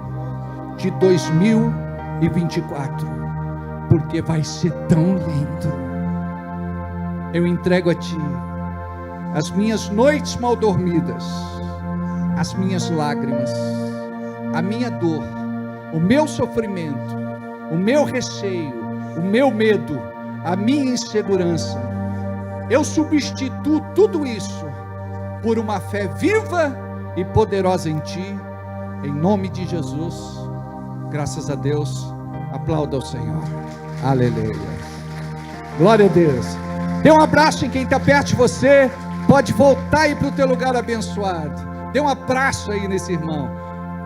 de 2024, porque vai ser tão lindo. Eu entrego a Ti as minhas noites mal dormidas, as minhas lágrimas, a minha dor, o meu sofrimento, o meu receio, o meu medo, a minha insegurança. Eu substituo tudo isso por uma fé viva e poderosa em Ti, em nome de Jesus. Graças a Deus. Aplauda ao Senhor. Aleluia. Glória a Deus. Dê um abraço em quem está perto de você. Pode voltar aí para o teu lugar abençoado. Dê um abraço aí nesse irmão.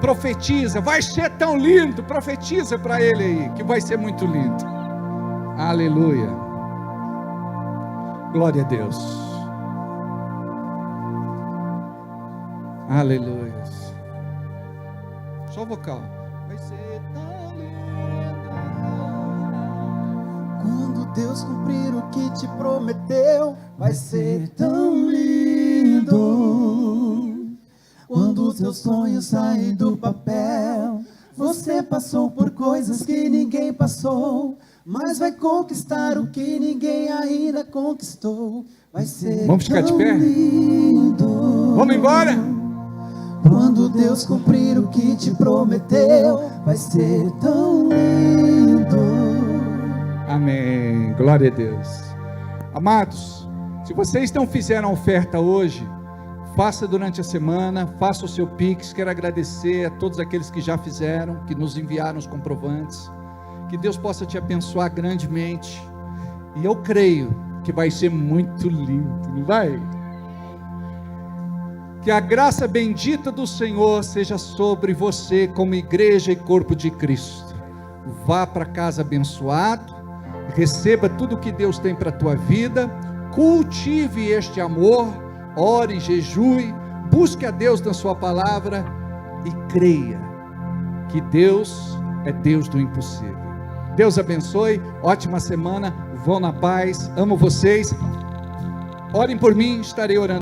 Profetiza, vai ser tão lindo. Profetiza para ele aí, que vai ser muito lindo. Aleluia. Glória a Deus. Aleluia. Só o vocal. Vai ser tão lindo. Quando Deus cumprir o que te prometeu, vai ser tão lindo. Quando os teus sonhos saem do papel, você passou por coisas que ninguém passou, mas vai conquistar o que ninguém ainda conquistou. Vai ser Vamos ficar de tão pé? lindo. Vamos embora? Quando Deus cumprir o que te prometeu, vai ser tão lindo. Amém. Glória a Deus. Amados, se vocês não fizeram oferta hoje, faça durante a semana, faça o seu Pix. Quero agradecer a todos aqueles que já fizeram, que nos enviaram os comprovantes. Que Deus possa te abençoar grandemente. E eu creio que vai ser muito lindo, não vai? Que a graça bendita do Senhor seja sobre você como igreja e corpo de Cristo. Vá para casa abençoado, receba tudo que Deus tem para a tua vida, cultive este amor, ore, jejue, busque a Deus na sua palavra e creia que Deus é Deus do impossível. Deus abençoe, ótima semana, vão na paz, amo vocês, orem por mim, estarei orando.